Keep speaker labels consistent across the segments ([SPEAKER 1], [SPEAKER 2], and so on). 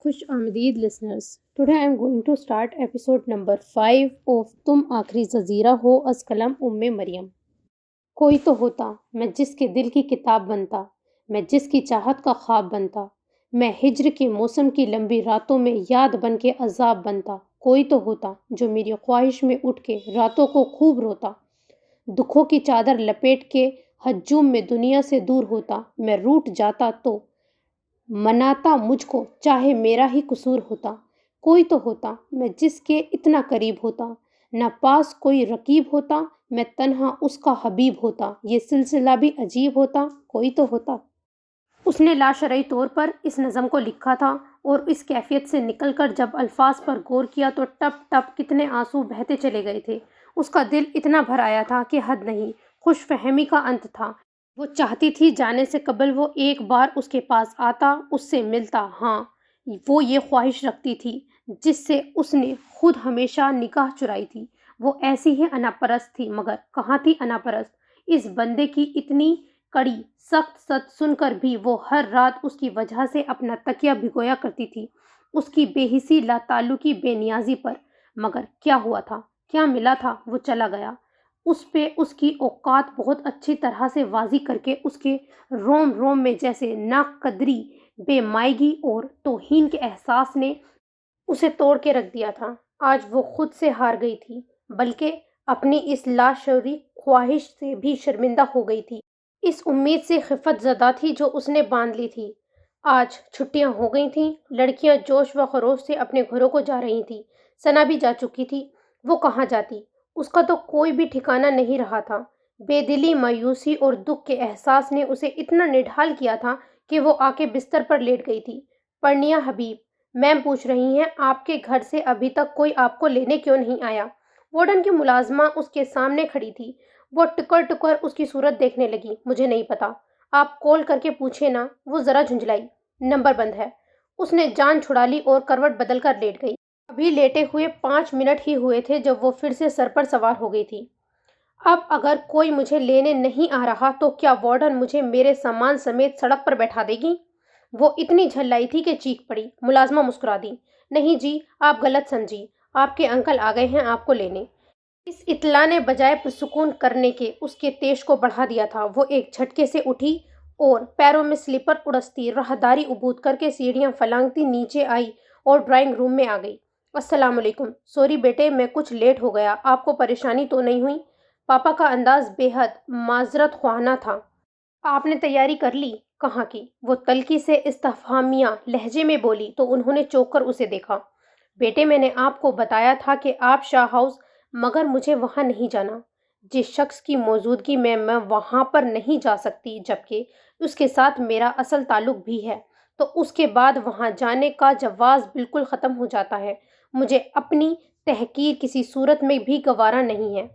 [SPEAKER 1] خوش آمدید listeners. Today I am going to start episode number 5 of تم آخری جزیرہ ہو از قلم مریم. کوئی تو ہوتا میں جس کے دل کی کتاب بنتا، میں جس کی چاہت کا خواب بنتا، میں ہجر کے موسم کی لمبی راتوں میں یاد بن کے عذاب بنتا. کوئی تو ہوتا جو میری خواہش میں اٹھ کے راتوں کو خوب روتا، دکھوں کی چادر لپیٹ کے ہجوم میں دنیا سے دور ہوتا. میں روٹ جاتا تو مناتا مجھ کو چاہے میرا ہی قصور ہوتا. کوئی تو ہوتا میں جس کے اتنا قریب ہوتا، نہ پاس کوئی رقیب ہوتا، میں تنہا اس کا حبیب ہوتا. یہ سلسلہ بھی عجیب ہوتا. کوئی تو ہوتا. اس نے لاشرعی طور پر اس نظم کو لکھا تھا اور اس کیفیت سے نکل کر جب الفاظ پر غور کیا تو ٹپ ٹپ کتنے آنسو بہتے چلے گئے تھے. اس کا دل اتنا بھر آیا تھا کہ حد نہیں. خوش فہمی کا انت تھا. وہ چاہتی تھی جانے سے قبل وہ ایک بار اس کے پاس آتا، اس سے ملتا. ہاں، وہ یہ خواہش رکھتی تھی جس سے اس نے خود ہمیشہ نگاہ چرائی تھی. وہ ایسی ہی انا پرست تھی، مگر کہاں تھی انا پرست؟ اس بندے کی اتنی کڑی سخت سچ سن کر بھی وہ ہر رات اس کی وجہ سے اپنا تکیہ بھگویا کرتی تھی، اس کی بے حسی لا تعلقی بے نیازی پر. مگر کیا ہوا تھا؟ کیا ملا تھا؟ وہ چلا گیا. اس پہ اس کی اوقات بہت اچھی طرح سے واضح کر کے اس کے روم روم میں جیسے ناقدری، بے مائگی اور توہین کے احساس نے اسے توڑ کے رکھ دیا تھا. آج وہ خود سے ہار گئی تھی، بلکہ اپنی اس لاشعوری خواہش سے بھی شرمندہ ہو گئی تھی. اس امید سے خفت زدہ تھی جو اس نے باندھ لی تھی. آج چھٹیاں ہو گئی تھیں، لڑکیاں جوش و خروش سے اپنے گھروں کو جا رہی تھیں. ثنا بھی جا چکی تھی. وہ کہاں جاتی؟ اس کا تو کوئی بھی ٹھکانہ نہیں رہا تھا. بے دلی، مایوسی اور دکھ کے احساس نے اسے اتنا نڈھال کیا تھا کہ وہ آ کے بستر پر لیٹ گئی تھی. پرنیا حبیب، میم پوچھ رہی ہیں آپ کے گھر سے ابھی تک کوئی آپ کو لینے کیوں نہیں آیا؟ وارڈن کی ملازمہ اس کے سامنے کھڑی تھی. وہ ٹکر ٹکر اس کی صورت دیکھنے لگی. مجھے نہیں پتا، آپ کال کر کے پوچھے نا. وہ ذرا جھنجھلائی. نمبر بند ہے. اس نے جان چھڑا لی اور کروٹ بدل کر لیٹ گئی. ابھی لیٹے ہوئے 5 منٹ ہی ہوئے تھے جب وہ پھر سے سر پر سوار ہو گئی تھی. اب اگر کوئی مجھے لینے نہیں آ رہا تو کیا وارڈن مجھے میرے سامان سمیت سڑک پر بیٹھا دے گی؟ وہ اتنی جھلائی تھی کہ چیخ پڑی. ملازمہ مسکرا دی. نہیں جی، آپ غلط سمجھی، آپ کے انکل آ گئے ہیں آپ کو لینے. اس اطلاع نے بجائے پرسکون کرنے کے اس کے تیش کو بڑھا دیا تھا. وہ ایک جھٹکے سے اٹھی اور پیروں میں سلیپر اڑستی راہداری عبور کر کے سیڑھیاں پھلانگتی نیچے آئی اور ڈرائنگ روم میں آ گئی. السلام علیکم. سوری بیٹے، میں کچھ لیٹ ہو گیا. آپ کو پریشانی تو نہیں ہوئی؟ پاپا کا انداز بے حد معذرت خواہانہ تھا. آپ نے تیاری کر لی؟ کہاں کی؟ وہ تلخی سے استفہامیہ لہجے میں بولی تو انہوں نے چونک کر اسے دیکھا. بیٹے، میں نے آپ کو بتایا تھا کہ آپ شاہ ہاؤس، مگر مجھے وہاں نہیں جانا. جس شخص کی موجودگی میں وہاں پر نہیں جا سکتی، جبکہ اس کے ساتھ میرا اصل تعلق بھی ہے، تو اس کے بعد وہاں جانے کا جواز بالکل ختم ہو جاتا ہے. مجھے اپنی تحقیر کسی صورت میں بھی گوارا نہیں ہے.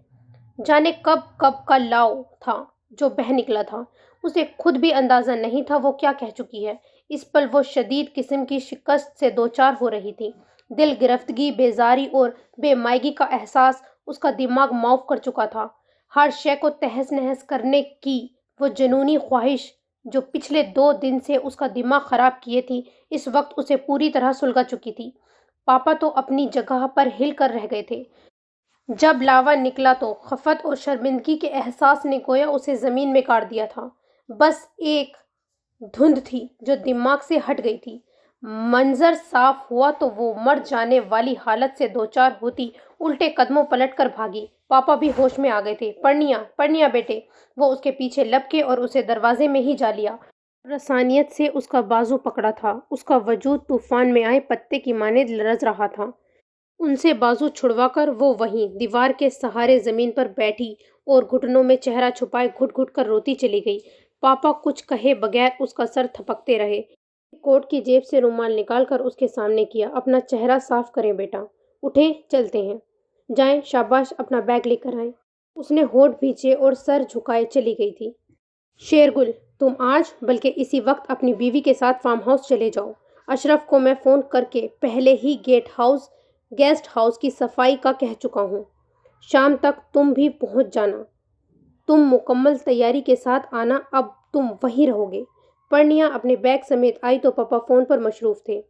[SPEAKER 1] جانے کب کب کا لاؤ تھا جو بہہ نکلا تھا. اسے خود بھی اندازہ نہیں تھا وہ کیا کہہ چکی ہے. اس پل وہ شدید قسم کی شکست سے دوچار ہو رہی تھی. دل گرفتگی، بیزاری اور بے مائگی کا احساس اس کا دماغ معاف کر چکا تھا. ہر شے کو تہس نہس کرنے کی وہ جنونی خواہش جو پچھلے 2 دن سے اس کا دماغ خراب کیے تھی، اس وقت اسے پوری طرح سلگا چکی تھی. پاپا تو اپنی جگہ پر ہل کر رہ گئے تھے. جب لاوا نکلا تو خفت اور شرمندگی کے احساس نے گویا اسے زمین میں گاڑ دیا تھا. بس ایک دھند تھی جو دماغ سے ہٹ گئی تھی. منظر صاف ہوا تو وہ مر جانے والی حالت سے دوچار ہوتی الٹے قدموں پلٹ کر بھاگی. پاپا بھی ہوش میں آ گئے تھے. پرنیا، پرنیا بیٹے. وہ اس کے پیچھے لپکے اور اسے دروازے میں ہی جا لیا. رسانیت سے اس کا بازو پکڑا تھا. اس کا وجود طوفان میں آئے پتے کی مانند لرز رہا تھا. ان سے بازو چھڑوا کر وہ وہیں دیوار کے سہارے زمین پر بیٹھی اور گھٹنوں میں چہرہ چھپائے گھٹ گھٹ کر روتی چلی گئی. پاپا کچھ کہے بغیر اس کا سر تھپکتے رہے. کوٹ کی جیب سے رومال نکال کر اس کے سامنے کیا. اپنا چہرہ صاف کریں بیٹا. اٹھیں، چلتے ہیں. جائیں، شاباش، اپنا بیگ لے کر آئیں. اس نے ہونٹ بھینچے اور سر جھکائے چلی گئی تھی. شیرگل، تم آج بلکہ اسی وقت اپنی بیوی کے ساتھ فارم ہاؤس چلے جاؤ. اشرف کو میں فون کر کے پہلے ہی گیسٹ ہاؤس کی صفائی کا کہہ چکا ہوں. شام تک تم بھی پہنچ جانا. تم مکمل تیاری کے ساتھ آنا. اب تم وہیں رہو گے. پرنیا اپنے بیگ سمیت آئی تو پاپا فون پر مصروف تھے.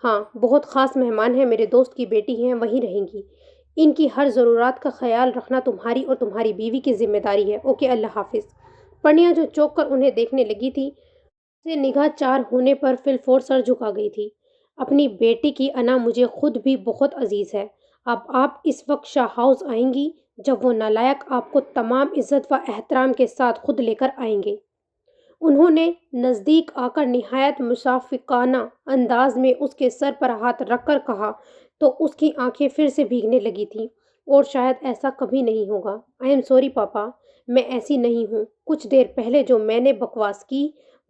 [SPEAKER 1] ہاں، بہت خاص مہمان ہیں، میرے دوست کی بیٹی ہیں، وہیں رہیں گی۔ ان کی ہر ضرورت کا خیال رکھنا تمہاری اور تمہاری بیوی کی ذمہ داری ہے۔ اوکے، اللہ حافظ۔ پرنیا جو چوک کر انہیں دیکھنے لگی تھی، سے نگاہ چار ہونے پر فی الفور سر جھکا گئی تھی۔ اپنی بیٹی کی انا مجھے خود بھی بہت عزیز ہے۔ اب آپ اس وقت شاہ ہاؤس آئیں گی جب وہ نالائق آپ کو تمام عزت و احترام کے ساتھ خود لے کر آئیں گے۔ انہوں نے نزدیک آ کر نہایت مشفقانہ انداز میں اس کے سر پر ہاتھ رکھ کر کہا تو اس کی آنکھیں پھر سے بھیگنے لگی تھیں۔ اور شاید ایسا کبھی نہیں ہوگا۔ آئی ایم سوری پاپا، میں ایسی نہیں ہوں۔ کچھ دیر پہلے جو میں نے بکواس کی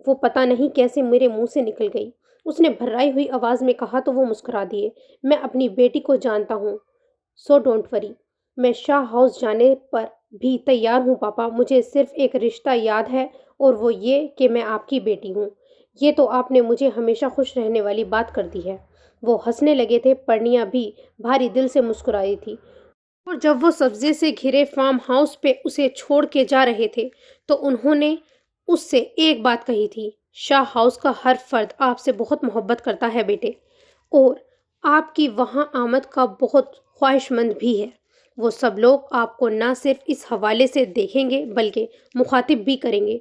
[SPEAKER 1] وہ پتہ نہیں کیسے میرے منہ سے نکل گئی۔ اس نے بھررائی ہوئی آواز میں کہا تو وہ مسکرا دیے۔ میں اپنی بیٹی کو جانتا ہوں، سو ڈونٹ وری۔ میں شاہ ہاؤس جانے پر بھی تیار ہوں پاپا۔ مجھے صرف ایک رشتہ یاد ہے اور وہ یہ کہ میں آپ کی بیٹی ہوں۔ یہ تو آپ نے مجھے ہمیشہ خوش رہنے والی بات کر دی ہے۔ وہ ہنسنے لگے تھے۔ پرنیا بھی بھاری دل سے مسکرائی تھی۔ اور جب وہ سبزے سے گھرے فارم ہاؤس پہ اسے چھوڑ کے جا رہے تھے تو انہوں نے اس سے ایک بات کہی تھی، شاہ ہاؤس کا ہر فرد آپ سے بہت محبت کرتا ہے بیٹے، اور آپ کی وہاں آمد کا بہت خواہش مند بھی ہے۔ وہ سب لوگ آپ کو نہ صرف اس حوالے سے دیکھیں گے بلکہ مخاطب بھی کریں گے،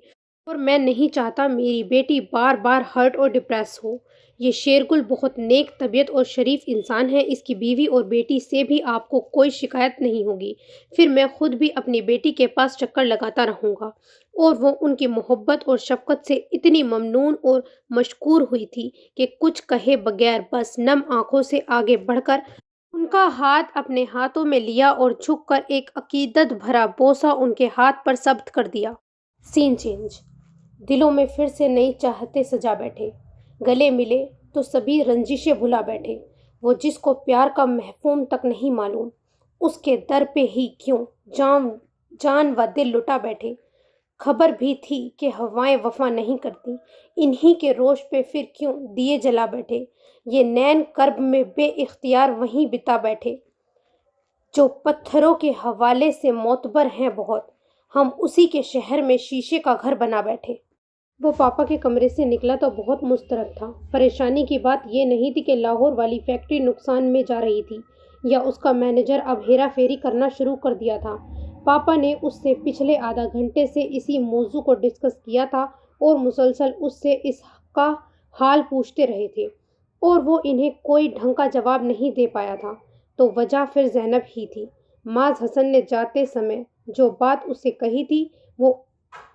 [SPEAKER 1] اور میں نہیں چاہتا میری بیٹی بار بار ہرٹ اور ڈپریس ہو۔ یہ شیرگل بہت نیک طبیعت اور شریف انسان ہے۔ اس کی بیوی اور بیٹی سے بھی آپ کو کوئی شکایت نہیں ہوگی۔ پھر میں خود بھی اپنی بیٹی کے پاس چکر لگاتا رہوں گا۔ اور وہ ان کی محبت اور شفقت سے اتنی ممنون اور مشکور ہوئی تھی کہ کچھ کہے بغیر بس نم آنکھوں سے آگے بڑھ کر ان کا ہاتھ اپنے ہاتھوں میں لیا اور جھک کر ایک عقیدت بھرا بوسہ ان کے ہاتھ پر ثبت کر دیا۔ سین چینج۔ دلوں میں پھر سے نئی چاہتے سجا بیٹھے۔ گلے ملے تو سبھی رنجشیں بھلا بیٹھے۔ وہ جس کو پیار کا مفہوم تک نہیں معلوم، اس کے در پہ ہی کیوں جان و دل لٹا بیٹھے۔ خبر بھی تھی کہ ہوائیں وفا نہیں کرتی، انہی کے روش پہ پھر کیوں دیے جلا بیٹھے۔ یہ نین کرب میں بے اختیار وہیں بتا بیٹھے جو پتھروں کے حوالے سے معتبر ہیں بہت۔ ہم اسی کے شہر میں شیشے کا گھر بنا بیٹھے۔ وہ پاپا کے کمرے سے نکلا تو بہت مضطرب تھا۔ پریشانی کی بات یہ نہیں تھی کہ لاہور والی فیکٹری نقصان میں جا رہی تھی یا اس کا مینیجر اب ہیرا پھیری کرنا شروع کر دیا تھا۔ پاپا نے اس سے پچھلے آدھا گھنٹے سے اسی موضوع کو ڈسکس کیا تھا اور مسلسل اس سے اس کا حال پوچھتے رہے تھے، اور وہ انہیں کوئی ڈھنگ کا جواب نہیں دے پایا تھا۔ تو وجہ پھر زینب ہی تھی۔ معاذ حسن نے جاتے سمے جو بات اس سے کہی تھی وہ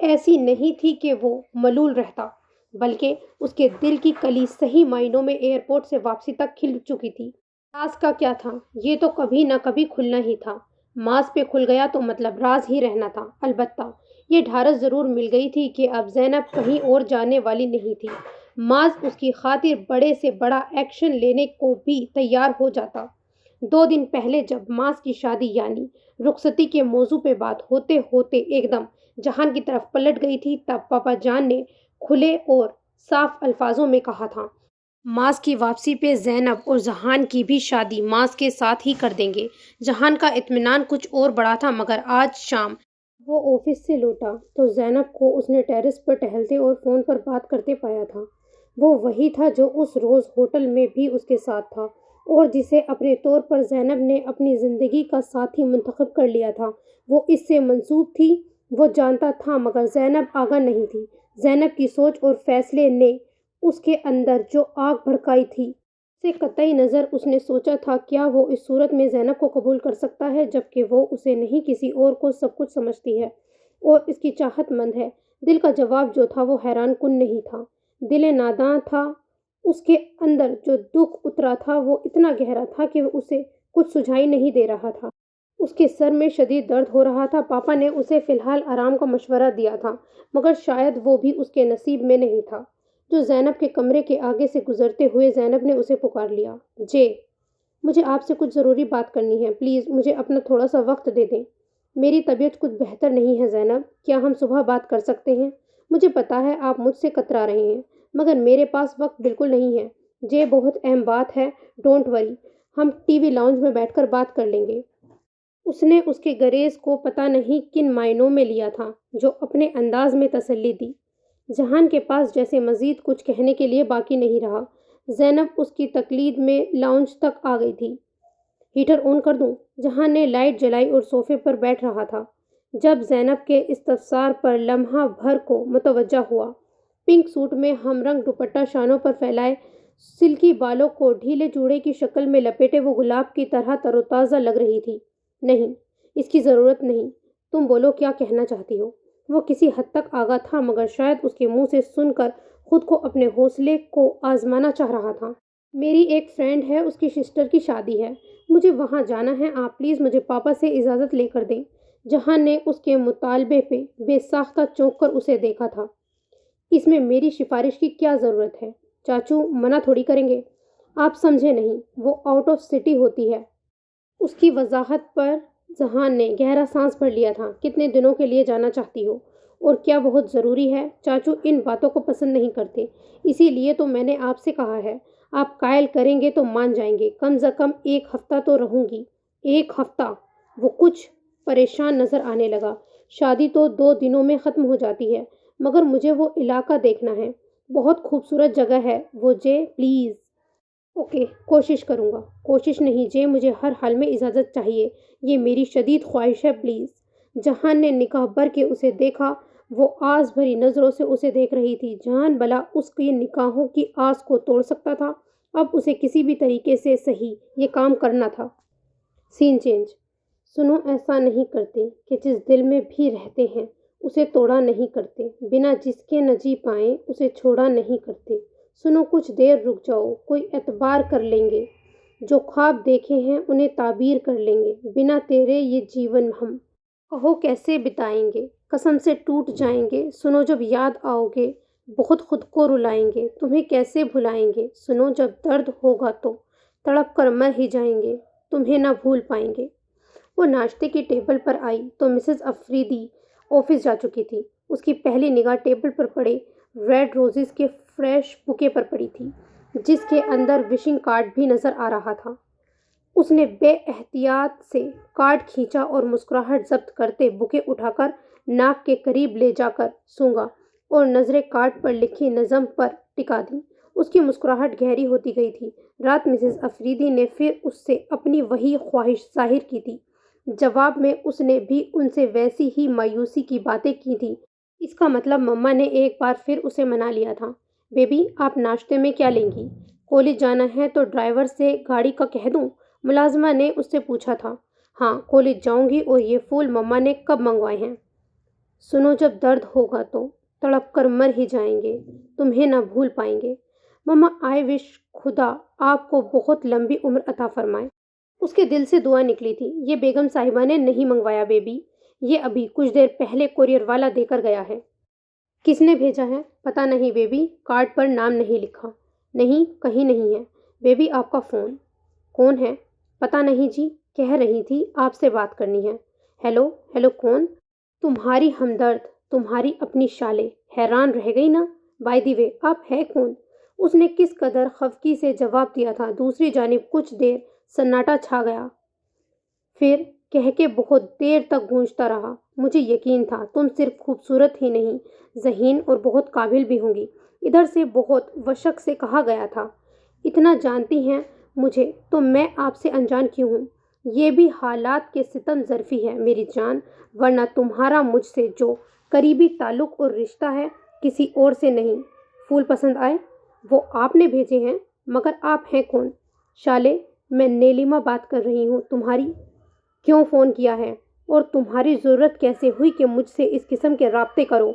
[SPEAKER 1] ایسی نہیں تھی کہ وہ ملول رہتا، بلکہ اس کے دل کی کلی صحیح معنوں میں ایئرپورٹ سے واپسی تک کھل چکی تھی۔ راز کا کیا تھا؟ یہ تو کبھی نہ کبھی کھلنا ہی تھا۔ معاذ پہ کھل گیا تو مطلب راز ہی رہنا تھا۔ البتہ یہ ڈھارس ضرور مل گئی تھی کہ اب زینب کہیں اور جانے والی نہیں تھی۔ معاذ اس کی خاطر بڑے سے بڑا ایکشن لینے کو بھی تیار ہو جاتا۔ 2 دن پہلے جب معاذ کی شادی یعنی رخصتی کے موضوع پہ بات ہوتے ہوتے ایک دم جہان کی طرف پلٹ گئی تھی، تب پاپا جان نے کھلے اور صاف الفاظوں میں کہا تھا، معاذ کی واپسی پہ زینب اور جہان کی بھی شادی معاذ کے ساتھ ہی کر دیں گے۔ جہان کا اطمینان کچھ اور بڑا تھا، مگر آج شام وہ آفس سے لوٹا تو زینب کو اس نے ٹیرس پر ٹہلتے اور فون پر بات کرتے پایا تھا۔ وہ وہی تھا جو اس روز ہوٹل میں بھی اس کے ساتھ تھا اور جسے اپنے طور پر زینب نے اپنی زندگی کا ساتھی منتخب کر لیا تھا۔ وہ اس سے منسوب تھی، وہ جانتا تھا، مگر زینب آگاہ نہیں تھی۔ زینب کی سوچ اور فیصلے نے اس کے اندر جو آگ بھڑکائی تھی، سے قطعی نظر اس نے سوچا تھا کیا وہ اس صورت میں زینب کو قبول کر سکتا ہے جبکہ وہ اسے نہیں کسی اور کو سب کچھ سمجھتی ہے اور اس کی چاہت مند ہے۔ دل کا جواب جو تھا وہ حیران کن نہیں تھا، دل ناداں تھا۔ اس کے اندر جو دکھ اترا تھا وہ اتنا گہرا تھا کہ اسے کچھ سجھائی نہیں دے رہا تھا۔ اس کے سر میں شدید درد ہو رہا تھا۔ پاپا نے اسے فی الحال آرام کا مشورہ دیا تھا، مگر شاید وہ بھی اس کے نصیب میں نہیں تھا۔ جو زینب کے کمرے کے آگے سے گزرتے ہوئے زینب نے اسے پکار لیا، جے، مجھے آپ سے کچھ ضروری بات کرنی ہے، پلیز مجھے اپنا تھوڑا سا وقت دے دیں۔ میری طبیعت کچھ بہتر نہیں ہے زینب، کیا ہم صبح بات کر سکتے ہیں؟ مجھے پتا ہے آپ مجھ سے کترا رہے ہیں، مگر میرے پاس وقت بالکل نہیں ہے۔ جے، بہت اہم بات ہے، ڈونٹ وری، ہم ٹی وی لاؤنج میں بیٹھ کر بات کر لیں گے۔ اس نے اس کے گریز کو پتہ نہیں کن معنوں میں لیا تھا، جو اپنے انداز میں تسلی دی۔ جہان کے پاس جیسے مزید کچھ کہنے کے لیے باقی نہیں رہا۔ زینب اس کی تقلید میں لاؤنج تک آ گئی تھی۔ ہیٹر آن کر دوں؟ جہان نے لائٹ جلائی اور صوفے پر بیٹھ رہا تھا جب زینب کے استفسار پر لمحہ بھر کو متوجہ ہوا۔ پنک سوٹ میں ہم رنگ دوپٹہ شانوں پر پھیلائے، سلکی بالوں کو ڈھیلے جوڑے کی شکل میں لپیٹے وہ گلاب کی طرح تر و تازہ لگ رہی تھی۔ نہیں، اس کی ضرورت نہیں۔ تم بولو، کیا کہنا چاہتی ہو؟ وہ کسی حد تک آگاہ تھا، مگر شاید اس کے منہ سے سن کر خود کو اپنے حوصلے کو آزمانا چاہ رہا تھا۔ میری ایک فرینڈ ہے، اس کی سسٹر کی شادی ہے، مجھے وہاں جانا ہے، آپ پلیز مجھے پاپا سے اجازت لے کر دیں۔ جہان نے اس کے مطالبے پہ بے ساختہ چونک کر اسے دیکھا تھا۔ اس میں میری سفارش کی کیا ضرورت ہے؟ چاچو منع تھوڑی کریں گے۔ آپ سمجھے نہیں، وہ آؤٹ آف سٹی ہوتی ہے۔ اس کی وضاحت پر جہان نے گہرا سانس بھر لیا تھا۔ کتنے دنوں کے لیے جانا چاہتی ہو؟ اور کیا بہت ضروری ہے؟ چاچو ان باتوں کو پسند نہیں کرتے، اسی لیے تو میں نے آپ سے کہا ہے۔ آپ قائل کریں گے تو مان جائیں گے، کم از کم 1 ہفتہ تو رہوں گی۔ 1 ہفتہ؟ وہ کچھ پریشان نظر آنے لگا۔ شادی تو 2 دنوں میں ختم ہو جاتی ہے، مگر مجھے وہ علاقہ دیکھنا ہے، بہت خوبصورت جگہ ہے وہ۔ جے پلیز۔ اوکے، کوشش کروں گا۔ کوشش نہیں جے، مجھے ہر حال میں اجازت چاہیے، یہ میری شدید خواہش ہے، پلیز۔ جہان نے نگاہ بھر کے اسے دیکھا، وہ آس بھری نظروں سے اسے دیکھ رہی تھی۔ جہان بھلا اس کی نگاہوں کی آس کو توڑ سکتا تھا؟ اب اسے کسی بھی طریقے سے صحیح یہ کام کرنا تھا۔ سین چینج۔ سنو، ایسا نہیں کرتے کہ جس دل میں بھی رہتے ہیں اسے توڑا نہیں کرتے، بنا جس کے نہ جی پائیں اسے چھوڑا نہیں کرتے۔ سنو، کچھ دیر رک جاؤ، کوئی اعتبار کر لیں گے، جو خواب دیکھے ہیں انہیں تعبیر کر لیں گے۔ بنا تیرے یہ جیون ہم کہو کیسے بتائیں گے، قسم سے ٹوٹ جائیں گے۔ سنو، جب یاد آؤ گے بہت خود کو رلائیں گے، تمہیں کیسے بھلائیں گے۔ سنو، جب درد ہوگا تو تڑپ کر مر ہی جائیں گے، تمہیں نہ بھول پائیں گے۔ وہ ناشتے کی ٹیبل پر آئی تو مسز افریدی آفس جا چکی تھی۔ اس کی پہلی نگاہ ٹیبل پر پڑے ریڈ روزز کے فریش بوکے پر پڑی تھی، جس کے اندر وشنگ کارڈ بھی نظر آ رہا تھا۔ اس نے بے احتیاط سے کارڈ کھینچا اور مسکراہٹ ضبط کرتے بوکے اٹھا کر ناک کے قریب لے جا کر سونگھا اور نظریں کارڈ پر لکھی نظم پر ٹکا دیں۔ اس کی مسکراہٹ گہری ہوتی گئی تھی۔ رات مسز افریدی نے پھر اس سے اپنی وہی خواہش ظاہر کی تھی۔ جواب میں اس نے بھی ان سے ویسی ہی مایوسی کی باتیں کی تھیں۔ اس کا مطلب مما نے ایک بار پھر اسے منا لیا تھا۔ بیبی، آپ ناشتے میں کیا لیں گی؟ کالج جانا ہے تو ڈرائیور سے گاڑی کا کہہ دوں؟ ملازمہ نے اس سے پوچھا تھا۔ ہاں، کالج جاؤں گی، اور یہ پھول مما نے کب منگوائے ہیں؟ سنو، جب درد ہوگا تو تڑپ کر مر ہی جائیں گے، تمہیں نہ بھول پائیں گے۔ مما، آئی وش خدا آپ کو بہت لمبی عمر عطا فرمائے۔ اس کے دل سے دعا نکلی تھی۔ یہ بیگم صاحبہ نے نہیں منگوایا بیبی، یہ ابھی کچھ دیر پہلے کوریئر والا دے کر گیا ہے۔ کس نے بھیجا ہے؟ پتہ نہیں بیبی، کارڈ پر نام نہیں لکھا۔ نہیں، کہیں نہیں ہے۔ بیبی، آپ کا فون۔ کون ہے؟ پتہ نہیں جی، کہہ رہی تھی آپ سے بات کرنی ہے۔ ہیلو ہیلو، کون؟ تمہاری ہمدرد، تمہاری اپنی شالے۔ حیران رہ گئی نا؟ بائی دی وے، آپ ہے کون؟ اس نے کس قدر خفگی سے جواب دیا تھا۔ دوسری جانب کچھ دیر سناٹا چھا گیا، پھر کہہ کے بہت دیر تک گونجتا رہا، مجھے یقین تھا تم صرف خوبصورت ہی نہیں، ذہین اور بہت قابل بھی ہوں گی۔ ادھر سے بہت وشک سے کہا گیا تھا۔ اتنا جانتی ہیں مجھے تو میں آپ سے انجان کیوں ہوں؟ یہ بھی حالات کے ستم ظرفی ہے میری جان، ورنہ تمہارا مجھ سے جو قریبی تعلق اور رشتہ ہے کسی اور سے نہیں۔ پھول پسند آئے؟ وہ آپ نے بھیجے ہیں، مگر آپ ہیں کون؟ شالے، میں نیلیما بات کر رہی ہوں۔ تمہاری کیوں فون کیا ہے، اور تمہاری ضرورت کیسے ہوئی کہ مجھ سے اس قسم کے رابطے کرو؟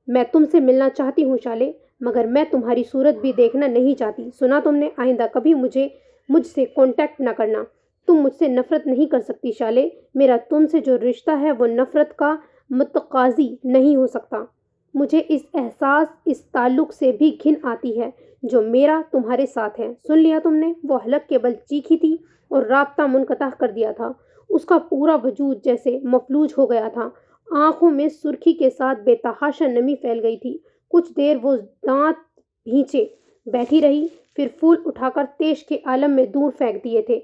[SPEAKER 1] میں تم سے ملنا چاہتی ہوں شالے، مگر میں تمہاری صورت بھی دیکھنا نہیں چاہتی۔ سنا تم نے؟ آئندہ کبھی مجھ سے کانٹیکٹ نہ کرنا۔ تم مجھ سے نفرت نہیں کر سکتی شالے، میرا تم سے جو رشتہ ہے وہ نفرت کا متقاضی نہیں ہو سکتا۔ مجھے اس احساس، اس تعلق سے بھی گھن آتی ہے جو میرا تمہارے ساتھ ہے۔ سن لیا تم نے؟ وہ حلق کے بل چیخی تھی اور رابطہ منقطع کر دیا تھا۔ اس کا پورا وجود جیسے مفلوج ہو گیا تھا، آنکھوں میں سرخی کے ساتھ بے تحاشا نمی پھیل گئی تھی۔ کچھ دیر وہ دانت بھینچے بیٹھی رہی، پھر پھول اٹھا کر تیش کے عالم میں دور پھینک دیے تھے۔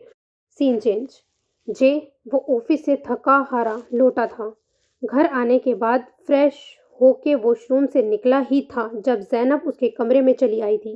[SPEAKER 1] سین چینج۔ جے، وہ آفس سے تھکا ہارا لوٹا تھا۔ گھر آنے کے بعد فریش ہو کے واش روم سے نکلا ہی تھا جب زینب اس کے کمرے میں چلی آئی تھی۔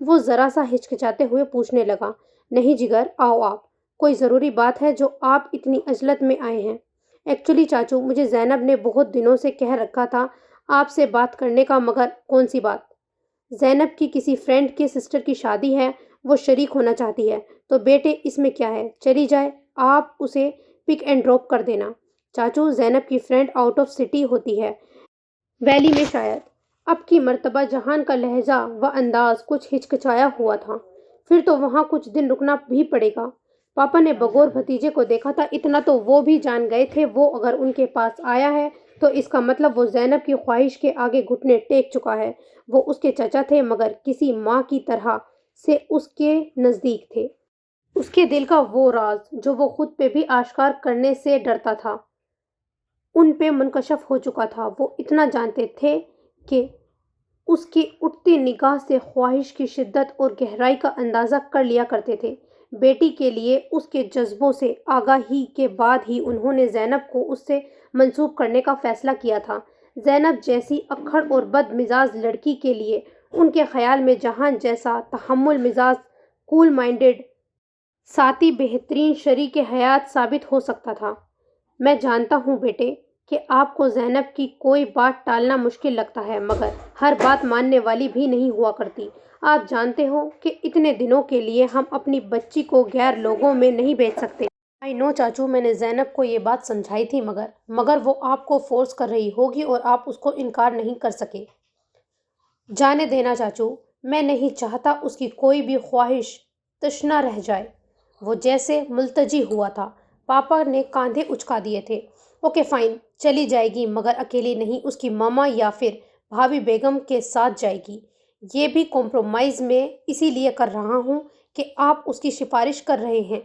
[SPEAKER 1] وہ ذرا سا ہچکچاتے ہوئے پوچھنے لگا، نہیں جگر، آؤ آپ، کوئی ضروری بات ہے جو آپ اتنی عجلت میں آئے ہیں؟ ایکچولی چاچو، مجھے زینب نے بہت دنوں سے کہہ رکھا تھا آپ سے بات کرنے کا، مگر کون سی بات؟ زینب کی کسی فرینڈ کے سسٹر کی شادی ہے، وہ شریک ہونا چاہتی ہے، تو بیٹے اس میں کیا ہے، چلی جائے، آپ اسے پک اینڈ ڈراپ کر دینا۔ چاچو، زینب کی فرینڈ آؤٹ آف سٹی ہوتی ہے، ویلی میں شاید۔ اب کی مرتبہ جہان کا لہجہ و انداز کچھ ہچکچایا ہوا تھا۔ پھر تو وہاں کچھ دن رکنا بھی پڑے گا۔ پاپا نے بغور بھتیجے کو دیکھا تھا، اتنا تو وہ بھی جان گئے تھے، وہ اگر ان کے پاس آیا ہے تو اس کا مطلب وہ زینب کی خواہش کے آگے گھٹنے ٹیک چکا ہے۔ وہ اس کے چچا تھے، مگر کسی ماں کی طرح سے اس کے نزدیک تھے۔ اس کے دل کا وہ راز جو وہ خود پہ بھی آشکار کرنے سے ڈرتا تھا، ان پہ منکشف ہو چکا تھا۔ وہ اتنا جانتے تھے کہ اس کی اٹھتی نگاہ سے خواہش کی شدت اور گہرائی کا اندازہ کر لیا کرتے تھے۔ بیٹی کے لیے اس کے جذبوں سے آگاہی کے بعد ہی انہوں نے زینب کو اس سے منسوب کرنے کا فیصلہ کیا تھا۔ زینب جیسی اکھڑ اور بد مزاج لڑکی کے لیے ان کے خیال میں جہان جیسا تحمل مزاج، کول مائنڈڈ ساتھی بہترین شریک حیات ثابت ہو سکتا تھا۔ میں جانتا ہوں بیٹے کہ آپ کو زینب کی کوئی بات ٹالنا مشکل لگتا ہے، مگر ہر بات ماننے والی بھی نہیں ہوا کرتی۔ آپ جانتے ہو کہ اتنے دنوں کے لیے ہم اپنی بچی کو غیر لوگوں میں نہیں بھیج سکتے۔ آئی نو چاچو، میں نے زینب کو یہ بات سمجھائی تھی، مگر وہ آپ کو فورس کر رہی ہوگی اور آپ اس کو انکار نہیں کر سکے۔ جانے دینا چاچو، میں نہیں چاہتا اس کی کوئی بھی خواہش تشنہ رہ جائے۔ وہ جیسے ملتجی ہوا تھا۔ پاپا نے کاندھے اچکا دیے تھے۔ اوکے فائن، چلی جائے گی، مگر اکیلی نہیں، اس کی ماما یا پھر بھابھی بیگم کے ساتھ جائے گی۔ یہ بھی کمپرومائز میں اسی لیے کر رہا ہوں کہ آپ اس کی سفارش کر رہے ہیں۔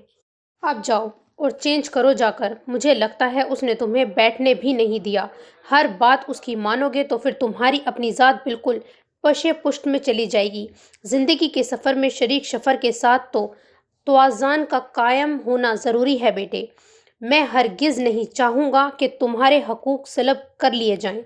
[SPEAKER 1] آپ جاؤ اور چینج کرو جا کر۔ مجھے لگتا ہے اس نے تمہیں بیٹھنے بھی نہیں دیا۔ ہر بات اس کی مانو گے تو پھر تمہاری اپنی ذات بالکل پشے پشت میں چلی جائے گی۔ زندگی کے سفر میں شریک سفر کے ساتھ تو توازن کا قائم ہونا ضروری ہے بیٹے۔ میں ہرگز نہیں چاہوں گا کہ تمہارے حقوق سلب کر لیے جائیں۔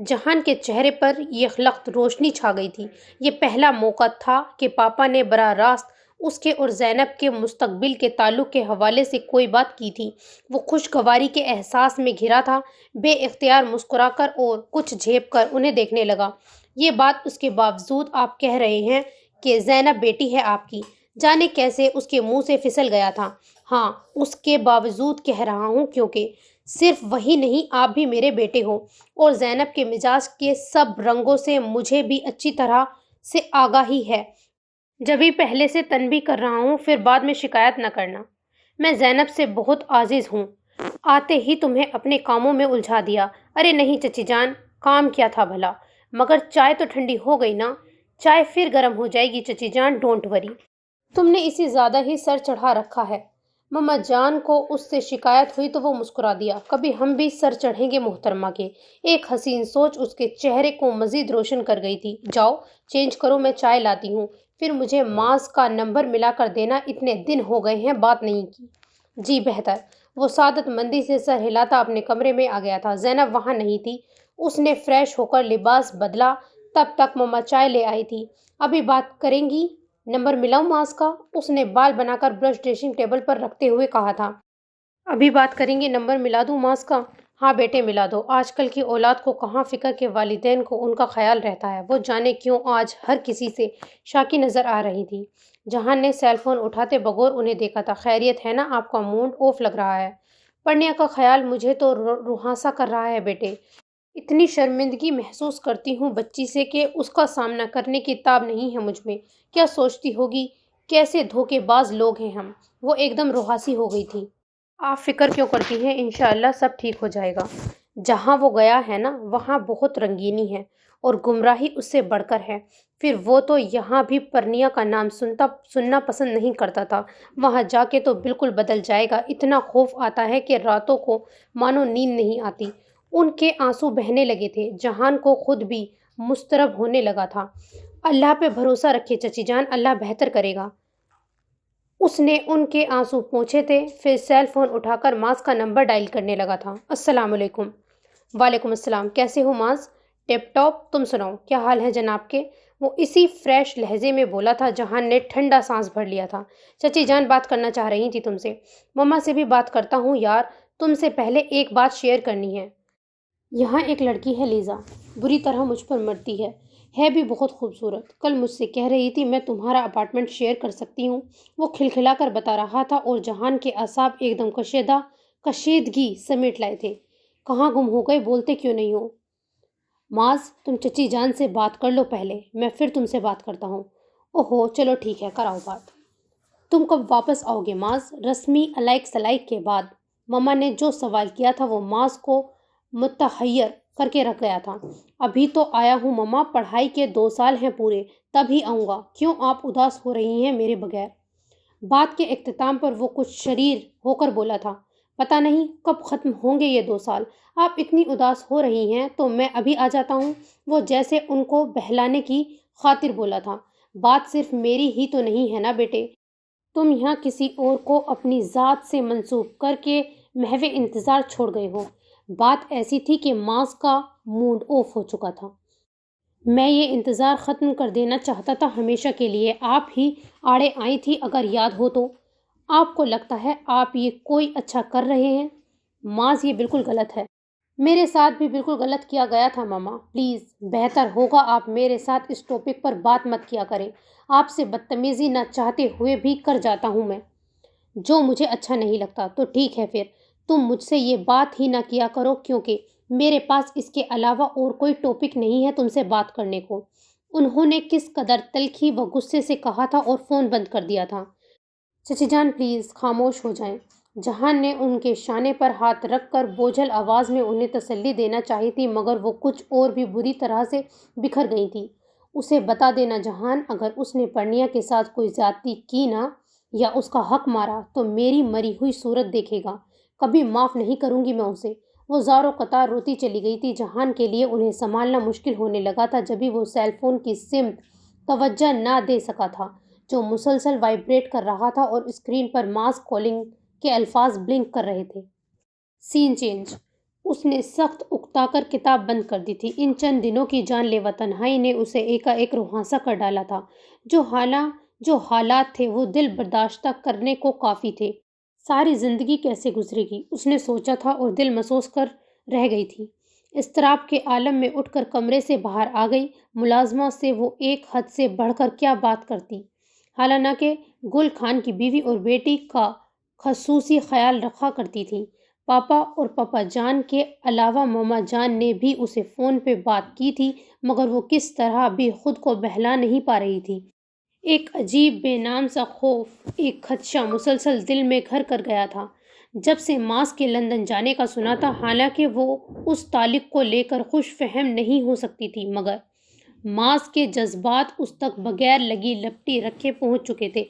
[SPEAKER 1] جہان کے چہرے پر یہ خلقت روشنی چھا گئی تھی۔ یہ پہلا موقع تھا کہ پاپا نے براہ راست اس کے اور زینب کے مستقبل کے تعلق کے حوالے سے کوئی بات کی تھی۔ وہ خوشگواری کے احساس میں گھرا تھا، بے اختیار مسکرا کر اور کچھ جھیپ کر انہیں دیکھنے لگا۔ یہ بات اس کے باوجود آپ کہہ رہے ہیں کہ زینب بیٹی ہے آپ کی؟ جانے کیسے اس کے منہ سے پھسل گیا تھا۔ ہاں، اس کے باوجود کہہ رہا ہوں، کیونکہ صرف وہی نہیں، آپ بھی میرے بیٹے ہو، اور زینب کے مزاج کے سب رنگوں سے مجھے بھی اچھی طرح سے آگاہی ہے۔ جبھی پہلے سے تنبیہ کر رہا ہوں، پھر بعد میں شکایت نہ کرنا۔ میں زینب سے بہت عاجز ہوں، آتے ہی تمہیں اپنے کاموں میں الجھا دیا۔ ارے نہیں چچی جان، کام کیا تھا بھلا؟ مگر چائے تو ٹھنڈی ہو گئی نا؟ چائے پھر گرم ہو جائے گی چچی جان، ڈونٹ وری۔ تم نے اسے زیادہ ہی سر چڑھا رکھا ہے۔ مما جان کو اس سے شکایت ہوئی تو وہ مسکرا دیا۔ کبھی ہم بھی سر چڑھیں گے محترمہ کے۔ ایک حسین سوچ اس کے چہرے کو مزید روشن کر گئی تھی۔ جاؤ چینج کرو، میں چائے لاتی ہوں، پھر مجھے ماس کا نمبر ملا کر دینا، اتنے دن ہو گئے ہیں بات نہیں کی۔ جی بہتر۔ وہ سعادت مندی سے سر ہلاتا اپنے کمرے میں آ گیا تھا۔ زینب وہاں نہیں تھی۔ اس نے فریش ہو کر لباس بدلا، تب تک مما چائے لے آئی تھی۔ ابھی بات کریں گی؟ نمبر ملاؤں ماس کا؟ اس نے بال بنا کر برش ڈریسنگ ٹیبل پر رکھتے ہوئے کہا تھا۔ ابھی بات کریں گے، نمبر ملا دوں ماس کا؟ ہاں بیٹے ملا دو۔ آج کل کی اولاد کو کہاں فکر کہ والدین کو ان کا خیال رہتا ہے۔ وہ جانے کیوں آج ہر کسی سے شاکی نظر آ رہی تھی۔ جہان نے سیل فون اٹھاتے بغور انہیں دیکھا تھا۔ خیریت ہے نا؟ آپ کا موڈ آف لگ رہا ہے۔ پڑھنے کا خیال مجھے تو روحانسا کر رہا ہے بیٹے۔ اتنی شرمندگی محسوس کرتی ہوں بچی سے کہ اس کا سامنا کرنے کی تاب نہیں ہے مجھ میں۔ کیا سوچتی ہوگی؟ کیسے دھوکے باز لوگ ہیں ہم۔ وہ ایک دم روحاسی ہو گئی تھی۔ آپ فکر کیوں کرتی ہیں؟ انشاءاللہ سب ٹھیک ہو جائے گا۔ جہاں وہ گیا ہے نا، وہاں بہت رنگینی ہے اور گمراہی اس سے بڑھ کر ہے۔ پھر وہ تو یہاں بھی پرنیا کا نام سننا پسند نہیں کرتا تھا، وہاں جا کے تو بالکل بدل جائے گا۔ اتنا خوف آتا ہے کہ راتوں کو مانو نیند نہیں آتی۔ ان کے آنسو بہنے لگے تھے۔ جہان کو خود بھی مضطرب ہونے لگا تھا۔ اللہ پہ بھروسہ رکھیے چچی جان، اللہ بہتر کرے گا۔ اس نے ان کے آنسو پوچھے تھے، پھر سیل فون اٹھا کر ماس کا نمبر ڈائل کرنے لگا تھا۔ السلام علیکم۔ وعلیکم السلام، کیسے ہو ماس؟ ٹپ ٹاپ، تم سناؤ، کیا حال ہے جناب کے؟ وہ اسی فریش لہجے میں بولا تھا جہان نے ٹھنڈا سانس بھر لیا تھا۔ چچی جان بات کرنا چاہ رہی تھی تم سے۔ مما سے بھی بات کرتا ہوں یار، تم سے پہلے ایک بات شیئر کرنی ہے۔ یہاں ایک لڑکی ہے لیزا، بری طرح مجھ پر مرتی ہے بھی بہت خوبصورت۔ کل مجھ سے کہہ رہی تھی میں تمہارا اپارٹمنٹ شیئر کر سکتی ہوں۔ وہ کھلکھلا کر بتا رہا تھا اور جہان کے اعصاب ایک دم کشیدگی سمیٹ لائے تھے۔ کہاں گم ہو گئے، بولتے کیوں نہیں ہو؟ معاذ تم چچی جان سے بات کر لو پہلے، میں پھر تم سے بات کرتا ہوں۔ اوہو چلو ٹھیک ہے، کراؤ بات۔ تم کب واپس آؤ گے معاذ؟ رسمی علائق سلائق کے بعد مما نے جو سوال کیا تھا وہ معاذ کو متحیر کر کے رکھ گیا تھا۔ ابھی تو آیا ہوں مما، پڑھائی کے 2 سال ہیں پورے، تب ہی آؤں گا۔ کیوں آپ اداس ہو رہی ہیں میرے بغیر؟ بات کے اختتام پر وہ کچھ شریر ہو کر بولا تھا، پتہ نہیں کب ختم ہوں گے یہ 2 سال۔ آپ اتنی اداس ہو رہی ہیں تو میں ابھی آ جاتا ہوں۔ وہ جیسے ان کو بہلانے کی خاطر بولا تھا۔ بات صرف میری ہی تو نہیں ہے نا بیٹے، تم یہاں کسی اور کو اپنی ذات سے منسوب کر کے محو انتظار چھوڑ گئے ہو۔ بات ایسی تھی کہ معاذ کا موڈ آف ہو چکا تھا۔ میں یہ انتظار ختم کر دینا چاہتا تھا ہمیشہ کے لیے، آپ ہی آڑے آئی تھی اگر یاد ہو تو۔ آپ کو لگتا ہے آپ یہ کوئی اچھا کر رہے ہیں؟ معاذ یہ بالکل غلط ہے۔ میرے ساتھ بھی بالکل غلط کیا گیا تھا ماما، پلیز بہتر ہوگا آپ میرے ساتھ اس ٹاپک پر بات مت کیا کریں۔ آپ سے بدتمیزی نہ چاہتے ہوئے بھی کر جاتا ہوں میں، جو مجھے اچھا نہیں لگتا۔ تو ٹھیک ہے پھر تم مجھ سے یہ بات ہی نہ کیا کرو، کیونکہ میرے پاس اس کے علاوہ اور کوئی ٹاپک نہیں ہے تم سے بات کرنے کو۔ انہوں نے کس قدر تلخی و غصے سے کہا تھا اور فون بند کر دیا تھا۔ چچی جان پلیز خاموش ہو جائیں۔ جہان نے ان کے شانے پر ہاتھ رکھ کر بوجھل آواز میں انہیں تسلی دینا چاہی تھی، مگر وہ کچھ اور بھی بری طرح سے بکھر گئی تھی۔ اسے بتا دینا جہان، اگر اس نے پرنیا کے ساتھ کوئی زیادتی کی نا یا اس کا حق مارا تو میری مری ہوئی صورت دیکھے گا، کبھی معاف نہیں کروں گی میں اسے۔ وہ زار و قطار روتی چلی گئی تھی۔ جہان کے لیے انہیں سنبھالنا مشکل ہونے لگا تھا جبھی وہ سیل فون کی سمت توجہ نہ دے سکا تھا جو مسلسل وائبریٹ کر رہا تھا اور اسکرین پر ماس کالنگ کے الفاظ بلنک کر رہے تھے۔ سین چینج۔ اس نے سخت اکتا کر کتاب بند کر دی تھی۔ ان چند دنوں کی جان لیوا تنہائی نے اسے ایک روحانسا کر ڈالا تھا۔ جو حالات تھے وہ دل برداشتہ کرنے کو کافی تھے۔ ساری زندگی کیسے گزرے گی اس نے سوچا تھا اور دل محسوس کر رہ گئی تھی۔ اضطراب کے عالم میں اٹھ کر کمرے سے باہر آ گئی۔ ملازمہ سے وہ ایک حد سے بڑھ کر کیا بات کرتی، حالانکہ گل خان کی بیوی اور بیٹی کا خصوصی خیال رکھا کرتی تھی۔ پاپا اور پاپا جان کے علاوہ ماما جان نے بھی اسے فون پہ بات کی تھی، مگر وہ کس طرح بھی خود کو بہلا نہیں پا رہی تھی۔ ایک عجیب بے نام سا خوف، ایک خدشہ مسلسل دل میں گھر کر گیا تھا جب سے معاذ کے لندن جانے کا سنا تھا۔ حالانکہ وہ اس تعلق کو لے کر خوش فہم نہیں ہو سکتی تھی، مگر معاذ کے جذبات اس تک بغیر لگی لپٹی رکھے پہنچ چکے تھے۔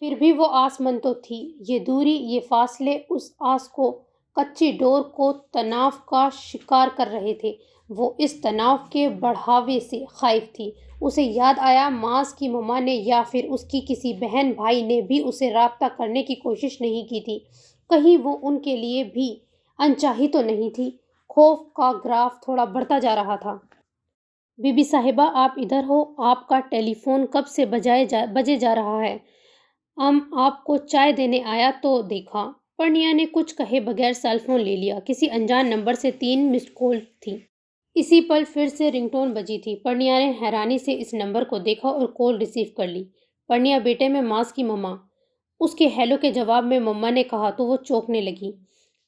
[SPEAKER 1] پھر بھی وہ آس من تو تھی۔ یہ دوری، یہ فاصلے اس آس کو، کچی ڈور کو تناؤ کا شکار کر رہے تھے۔ وہ اس تناؤ کے بڑھاوے سے خائف تھی۔ اسے یاد آیا معاذ کی مما نے یا پھر اس کی کسی بہن بھائی نے بھی اسے رابطہ کرنے کی کوشش نہیں کی تھی۔ کہیں وہ ان کے لیے بھی انچاہی تو نہیں تھی۔ خوف کا گراف تھوڑا بڑھتا جا رہا تھا۔ بی بی صاحبہ آپ ادھر ہو؟ آپ کا ٹیلی فون کب سے بجے جا رہا ہے؟ آپ کو چائے دینے آیا تو دیکھا۔ پرنیا نے کچھ کہے بغیر سیل فون لے لیا۔ کسی انجان نمبر سے 3 مسڈ کال تھی۔ اسی پل پھر سے رنگ ٹون بجی تھی۔ پرنیا نے حیرانی سے اس نمبر کو دیکھا اور کال ریسیو کر لی۔ پرنیا بیٹے میں معاذ کی مما۔ اس کے ہیلو کے جواب میں مما نے کہا تو وہ چونکنے لگی۔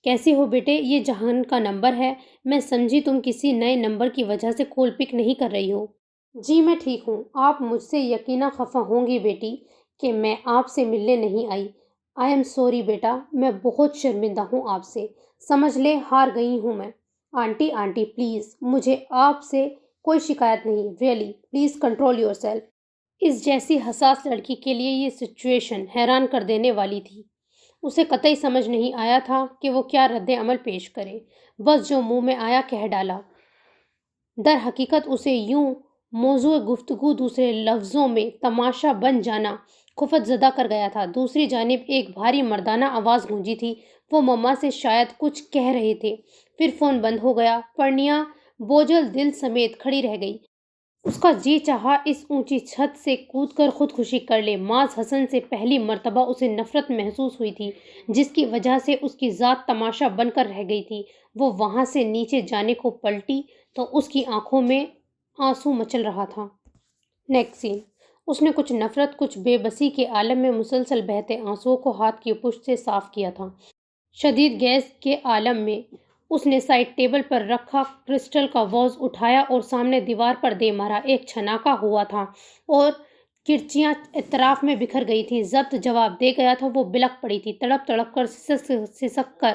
[SPEAKER 1] کیسے ہو بیٹے؟ یہ جہان کا نمبر ہے۔ میں سمجھی تم کسی نئے نمبر کی وجہ سے کال پک نہیں کر رہی ہو۔ جی میں ٹھیک ہوں۔ آپ مجھ سے یقیناً خفا ہوں گی بیٹی کہ میں آپ سے ملنے نہیں آئی۔ آئی ایم سوری بیٹا، میں بہت شرمندہ ہوں آپ سے۔ سمجھ لے ہار گئی ہوں میں۔ آنٹی پلیز، مجھے آپ سے کوئی شکایت نہیں، really please control yourself. اس جیسی حساس لڑکی کے لیے یہ سچویشن حیران کر دینے والی تھی۔ اسے قطعی سمجھ نہیں آیا تھا کہ وہ کیا رد عمل پیش کرے، بس جو منہ میں آیا کہہ ڈالا۔ در حقیقت اسے یوں موضوع گفتگو دوسرے لفظوں میں تماشا بن جانا خفت زدہ کر گیا تھا۔ دوسری جانب ایک بھاری مردانہ آواز گونجی تھی۔ وہ مما سے شاید کچھ کہہ رہے تھے۔ پھر فون بند ہو گیا۔ پرنیا بوجھل دل سمیت کھڑی رہ گئی۔ اس کا جی چاہا اس اونچی چھت سے کود کر خودکشی کر لے۔ معاذ حسن سے پہلی مرتبہ اسے نفرت محسوس ہوئی تھی، جس کی وجہ سے اس کی ذات تماشا بن کر رہ گئی تھی۔ وہ وہاں سے نیچے جانے کو پلٹی تو اس کی آنکھوں میں آنسو مچل رہا تھا۔ نیکسٹ سین۔ اس نے کچھ نفرت، کچھ بے بسی کے عالم میں مسلسل بہتے آنسوؤں کو ہاتھ کی پشت سے صاف کیا تھا۔ شدید گیس کے عالم میں اس نے سائڈ ٹیبل پر رکھا کرسٹل کا واز اٹھایا اور سامنے دیوار پر دے مارا۔ ایک چھناکا ہوا تھا اور کرچیاں اطراف میں بکھر گئی تھیں۔ ضبط جواب دے گیا تھا۔ وہ بلک پڑی تھی، تڑپ تڑپ کر، سسک کر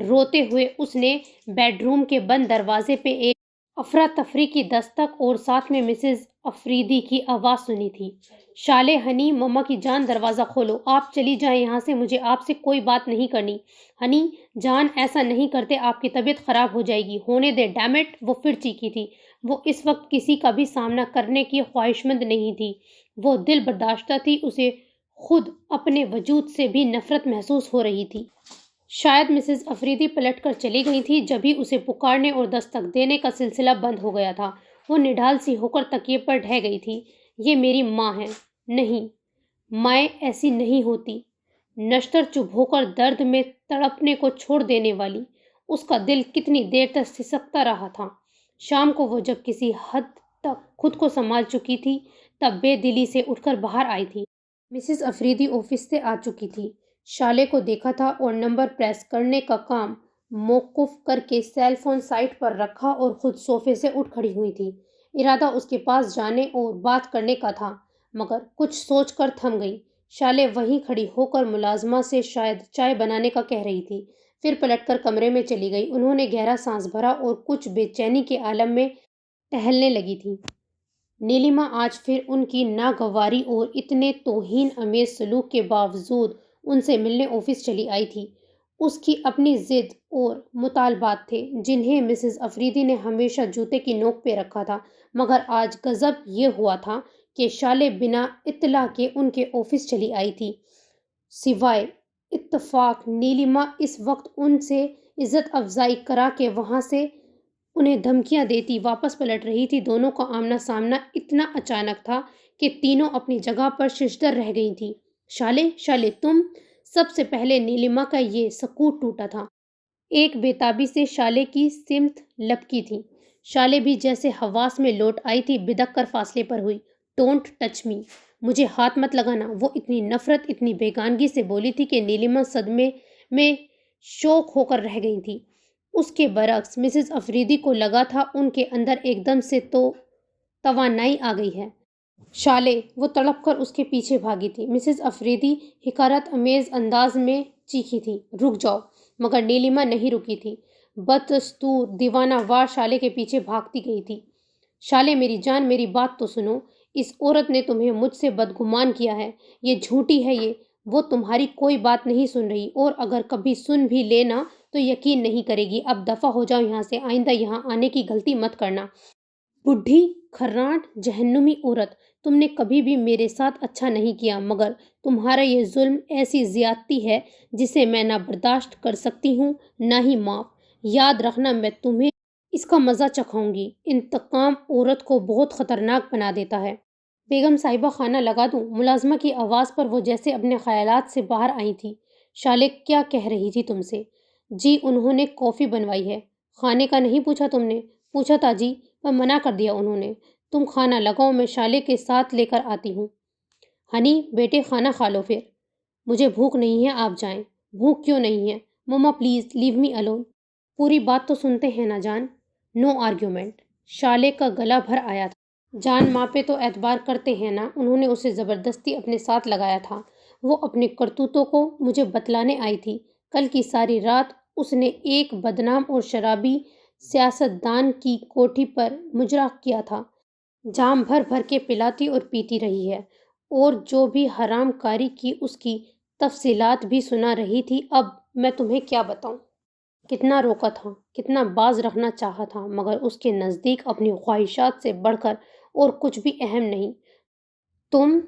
[SPEAKER 1] روتے ہوئے۔ اس نے بیڈ روم کے بند دروازے پہ ایک افراتفری کی دستک اور ساتھ میں مسز افریدی کی آواز سنی تھی، شالے ہنی، مما کی جان دروازہ کھولو، آپ چلی جائیں یہاں سے، مجھے آپ سے کوئی بات نہیں کرنی۔ ہنی جان ایسا نہیں کرتے، آپ کی طبیعت خراب ہو جائے گی، ہونے دے ڈیم اٹ۔ وہ پھر چیخی تھی۔ وہ اس وقت کسی کا بھی سامنا کرنے کی خواہشمند نہیں تھی، وہ دل برداشتہ تھی۔ اسے خود اپنے وجود سے بھی نفرت محسوس ہو رہی تھی۔ شاید مسز افریدی پلٹ کر چلی گئی تھی، جبھی اسے پکارنے اور دستک دینے کا سلسلہ بند ہو گیا تھا۔ وہ نڈھال سی ہو کر تکیے پر ڈھہ گئی تھی۔ یہ میری ماں ہے۔ نہیں، مائیں ایسی نہیں ہوتی۔ نشتر چبھ ہو کر درد میں تڑپنے کو چھوڑ دینے والی۔ اس کا دل کتنی دیر تک سسکتا رہا تھا۔ شام کو وہ جب کسی حد تک خود کو سنبھال چکی تھی، تب بے دلی سے اٹھ کر باہر آئی تھی۔ مسز افریدی آفس سے آ چکی تھی، شالے کو دیکھا تھا اور نمبر پریس کرنے کا کام موقوف کر کے سیل فون سائٹ پر رکھا اور خود صوفے سے اٹھ کھڑی ہوئی تھی۔ ارادہ اس کے پاس جانے اور بات کرنے کا تھا، مگر کچھ سوچ کر تھم گئی۔ شالے وہیں کھڑی ہو کر ملازمہ سے شاید چائے بنانے کا کہہ رہی تھی، پھر پلٹ کر کمرے میں چلی گئی۔ انہوں نے گہرا سانس بھرا اور کچھ بے چینی کے عالم میں ٹہلنے لگی تھی۔ نیلما آج پھر ان کی ناگواری اور اتنے توہین امیز سلوک کے باوجود ان سے ملنے آفس چلی آئی تھی۔ اس کی اپنی ضد اور مطالبات تھے، جنہیں مسز افریدی نے ہمیشہ جوتے کی نوک پہ رکھا تھا، مگر آج غضب یہ ہوا تھا کہ شالے بنا اطلاع کے ان کے آفس چلی آئی تھی۔ سوائے اتفاق نیلما اس وقت ان سے عزت افزائی کرا کے وہاں سے انہیں دھمکیاں دیتی واپس پلٹ رہی تھی۔ دونوں کا آمنا سامنا اتنا اچانک تھا کہ تینوں اپنی جگہ پر ششدر رہ گئی تھیں۔ شالے، شالے تم! سب سے پہلے نیلما کا یہ سکوت ٹوٹا تھا۔ ایک بےتابی سے شالے کی سمت لپکی تھی۔ شالے بھی جیسے حواس میں لوٹ آئی تھی، بدک کر فاصلے پر ہوئی۔ ڈونٹ ٹچ می، مجھے ہاتھ مت لگانا، وہ اتنی نفرت، اتنی بیگانگی سے بولی تھی کہ نیلما صدمے میں شوک ہو کر رہ گئی تھی۔ اس کے برعکس مسز افریدی کو لگا تھا ان کے اندر ایک دم سے تو توانائی آ گئی ہے۔ شالے! وہ تڑپ کر اس کے پیچھے بھاگی تھی۔ مسز افریدی حقارت امیز انداز میں چیخی تھی، رک جاؤ! مگر نیلما نہیں رکی تھی، بدستور دیوانہ وار شالے کے پیچھے بھاگتی گئی تھی۔ شالے میری جان، میری بات تو سنو، اس عورت نے تمہیں مجھ سے بدگمان کیا ہے، یہ جھوٹی ہے، وہ تمہاری کوئی بات نہیں سن رہی، اور اگر کبھی سن بھی لینا تو یقین نہیں کرے گی۔ اب دفع ہو جاؤ یہاں سے، آئندہ یہاں آنے کی غلطی مت کرنا۔ بڈھی کھرانٹ جہنمی عورت، تم نے کبھی بھی میرے ساتھ اچھا نہیں کیا، مگر تمہارا یہ ظلم ایسی زیادتی ہے جسے میں نہ برداشت کر سکتی ہوں، نہ ہی معاف۔ یاد رکھنا، میں تمہیں اس کا مزہ چکھاؤں گی۔ انتقام عورت کو بہت خطرناک بنا دیتا ہے۔ بیگم صاحبہ کھانا لگا دوں؟ ملازمہ کی آواز پر وہ جیسے اپنے خیالات سے باہر آئی تھی۔ شالے کیا کہہ رہی تھی تم سے؟ جی انہوں نے کافی بنوائی ہے۔ کھانے کا نہیں پوچھا تم نے؟ پوچھا تھا جی، پر منع کر دیا انہوں نے۔ تم کھانا لگاؤ، میں شالے کے ساتھ لے کر آتی ہوں۔ ہنی بیٹے کھانا کھا لو پھر۔ مجھے بھوک نہیں ہے، آپ جائیں۔ بھوک کیوں نہیں ہے؟ مما پلیز لیو می الون۔ پوری بات تو سنتے ہیں نا جان۔ نو آرگیومنٹ۔ شالے کا گلا بھر آیا تھا۔ جان ماں پہ تو اعتبار کرتے ہیں نا، انہوں نے اسے زبردستی اپنے ساتھ لگایا تھا۔ وہ اپنے کرتوتوں کو مجھے بتلانے آئی تھی۔ کل کی ساری رات اس نے ایک بدنام اور شرابی سیاستدان کی کوٹھی پر مجرا کیا تھا، جام بھر بھر کے پلاتی اور پیتی رہی ہے، اور جو بھی حرام کاری کی اس کی تفصیلات بھی سنا رہی تھی۔ اب میں تمہیں کیا بتاؤں؟ کتنا روکا تھا، کتنا باز رکھنا چاہا تھا، مگر اس کے نزدیک اپنی خواہشات سے بڑھ کر اور کچھ بھی اہم نہیں۔ تم،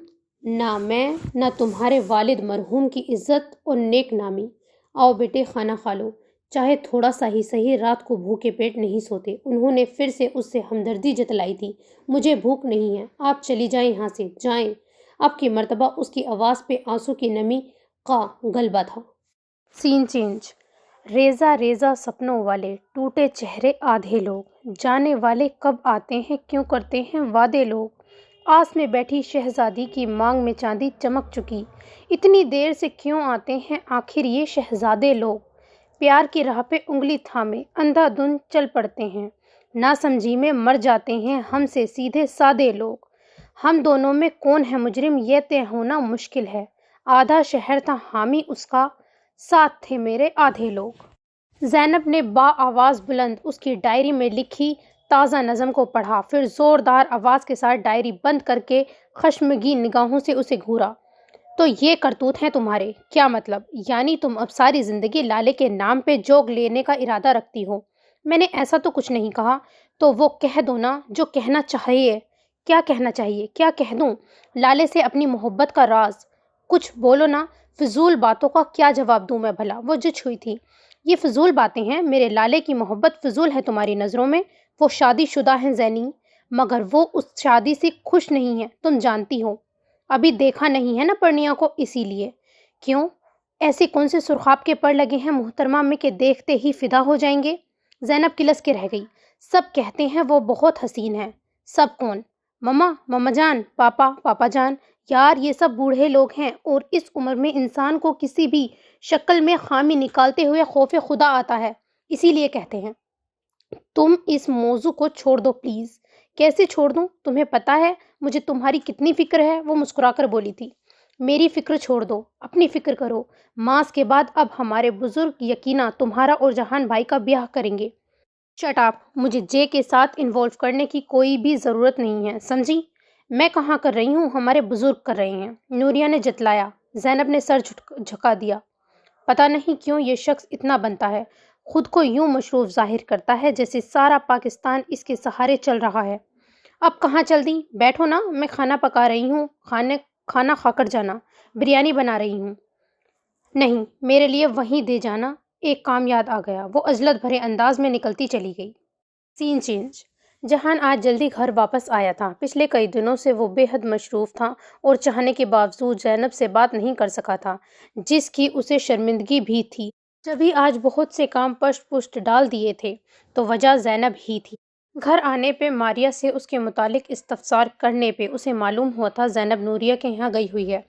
[SPEAKER 1] نہ میں، نہ تمہارے والد مرحوم کی عزت اور نیک نامی۔ آؤ بیٹے کھانا کھا لو۔ چاہے تھوڑا سا ہی صحیح رات کو بھوکے پیٹ نہیں سوتے۔ انہوں نے پھر سے اس سے ہمدردی جتلائی تھی۔ مجھے بھوک نہیں ہے، آپ چلی جائیں یہاں سے، جائیں۔ اب کی مرتبہ اس کی آواز پہ آنسو کی نمی کا غلبہ تھا۔ سین چینج۔ ریزہ ریزہ سپنوں والے، ٹوٹے چہرے آدھے لوگ، جانے والے کب آتے ہیں، کیوں کرتے ہیں وعدے لوگ۔ آس میں بیٹھی شہزادی کی مانگ میں چاندی چمک چکی، اتنی دیر سے کیوں آتے ہیں آخر یہ شہزادے لوگ۔ پیار کی راہ پہ انگلی تھامے اندھا دھند چل پڑتے ہیں، ناسمجھی میں مر جاتے ہیں ہم سے سیدھے سادے لوگ۔ ہم دونوں میں کون ہے مجرم یہ طے ہونا مشکل ہے، آدھا شہر تھا حامی اس کا، ساتھ تھے میرے آدھے لوگ۔ زینب نے با آواز بلند اس کی ڈائری میں لکھی تازہ نظم کو پڑھا، پھر زوردار آواز کے ساتھ ڈائری بند کر کے خشمگین نگاہوں سے اسے گھورا۔ تو یہ کرتوت ہیں تمہارے، کیا مطلب؟ یعنی تم اب ساری زندگی لالے کے نام پہ جوگ لینے کا ارادہ رکھتی ہو؟ میں نے ایسا تو کچھ نہیں کہا، تو وہ کہہ دو نا جو کہنا چاہیے۔ کیا کہنا چاہیے؟ کیا کہہ دوں؟ لالے سے اپنی محبت کا راز کچھ بولو نا، فضول باتوں کا کیا جواب دوں میں بھلا؟ وہ جچ ہوئی تھی۔ یہ فضول باتیں ہیں؟ میرے لالے کی محبت فضول ہے تمہاری نظروں میں؟ وہ شادی شدہ ہیں زینی، مگر وہ اس شادی سے خوش نہیں ہے، تم جانتی ہو۔ ابھی دیکھا نہیں ہے نا پرنیا کو، اسی لیے۔ کیوں؟ ایسے کون سے سرخاب کے پر لگے ہیں محترمہ میں کہ دیکھتے ہی فدا ہو جائیں گے؟ زینب کلس کے رہ گئی۔ سب کہتے ہیں وہ بہت حسین ہے۔ سب کون؟ مما، مما جان، پاپا، پاپا جان۔ یار یہ سب بوڑھے لوگ ہیں، اور اس عمر میں انسان کو کسی بھی شکل میں خامی نکالتے ہوئے خوف خدا آتا ہے، اسی لیے کہتے ہیں۔ تم اس موضوع کو چھوڑ دو پلیز۔ کیسے چھوڑ دوں؟ تمہیں پتہ ہے مجھے تمہاری کتنی فکر ہے، وہ مسکرا کر بولی تھی۔ میری فکر چھوڑ دو، اپنی فکر کرو۔ ماس کے بعد اب ہمارے بزرگ یقینا تمہارا اور جہان بھائی کا بیاہ کریں گے۔ شٹ اپ، مجھے جے کے ساتھ انوالو کرنے کی کوئی بھی ضرورت نہیں ہے، سمجھی؟ میں کہاں کر رہی ہوں، ہمارے بزرگ کر رہے ہیں، نوریہ نے جتلایا۔ زینب نے سر جھکا دیا۔ پتہ نہیں کیوں یہ شخص اتنا بنتا ہے، خود کو یوں مشروف ظاہر کرتا ہے جیسے سارا پاکستان اس کے سہارے چل رہا ہے۔ اب کہاں چل دی؟ بیٹھو نا، میں کھانا پکا رہی ہوں، کھانا کھا کر جانا، بریانی بنا رہی ہوں۔ نہیں، میرے لیے وہیں دے جانا۔ ایک کام یاد آ گیا، وہ عجلت بھرے انداز میں نکلتی چلی گئی۔ سین چینج۔ جہان آج جلدی گھر واپس آیا تھا۔ پچھلے کئی دنوں سے وہ بے حد مصروف تھا اور چاہنے کے باوجود زینب سے بات نہیں کر سکا تھا، جس کی اسے شرمندگی بھی تھی۔ جبھی آج بہت سے کام پشت پشت ڈال دیے تھے تو وجہ زینب ہی تھی۔ گھر آنے پہ ماریہ سے اس کے متعلق استفسار کرنے پہ اسے معلوم ہوا تھا زینب نوریہ کے یہاں گئی ہوئی ہے۔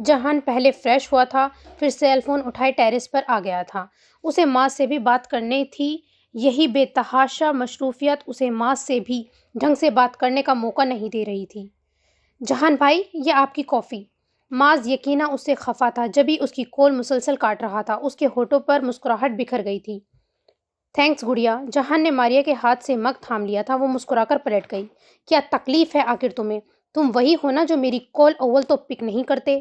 [SPEAKER 1] جہان پہلے فریش ہوا تھا، پھر سیل فون اٹھائے ٹیرس پر آ گیا تھا۔ اسے ماں سے بھی بات کرنی تھی، یہی بے تحاشا مصروفیت اسے ماں سے بھی ڈھنگ سے بات کرنے کا موقع نہیں دے رہی تھی۔ جہان بھائی، یہ آپ کی کافی۔ ماز یقینا اس سے خفا تھا، جبھی اس کی کول مسلسل کاٹ رہا تھا۔ اس کے ہونٹوں پر مسکراہٹ بکھر گئی تھی۔ تھینکس گڑیا۔ جہان نے ماریہ کے ہاتھ سے مگ تھام لیا تھا، وہ مسکرا کر پلٹ گئی۔ کیا تکلیف ہے آخر تمہیں؟ تم وہی ہو نا جو میری کال اول تو پک نہیں کرتے،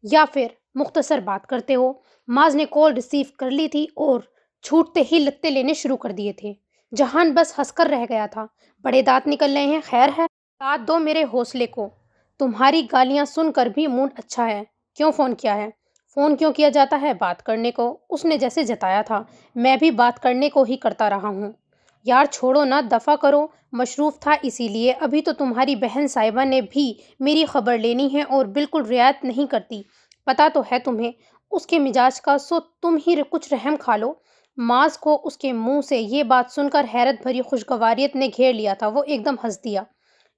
[SPEAKER 1] یا پھر مختصر بات کرتے ہو۔ ماز نے کال ریسیو کر لی تھی اور چھوٹتے ہی لتے لینے شروع کر دیے تھے۔ جہان بس ہنس کر رہ گیا تھا۔ بڑے دانت نکل رہے ہیں، خیر ہے؟ داد دو میرے حوصلے کو، تمہاری گالیاں سن کر بھی موڈ اچھا ہے۔ کیوں فون کیا ہے؟ فون کیوں کیا جاتا ہے؟ بات کرنے کو، اس نے جیسے جتایا تھا۔ میں بھی بات کرنے کو ہی کرتا رہا ہوں۔ یار چھوڑو نا، دفع کرو۔ مصروف تھا اسی لیے۔ ابھی تو تمہاری بہن صاحبہ نے بھی میری خبر لینی ہے اور بالکل رعایت نہیں کرتی، پتہ تو ہے تمہیں اس کے مزاج کا، سو تم ہی کچھ رحم کھا لو۔ ماز کو اس کے منہ سے یہ بات سن کر حیرت بھری خوشگواریت نے گھیر لیا تھا۔ وہ ایک دم ہنس دیا۔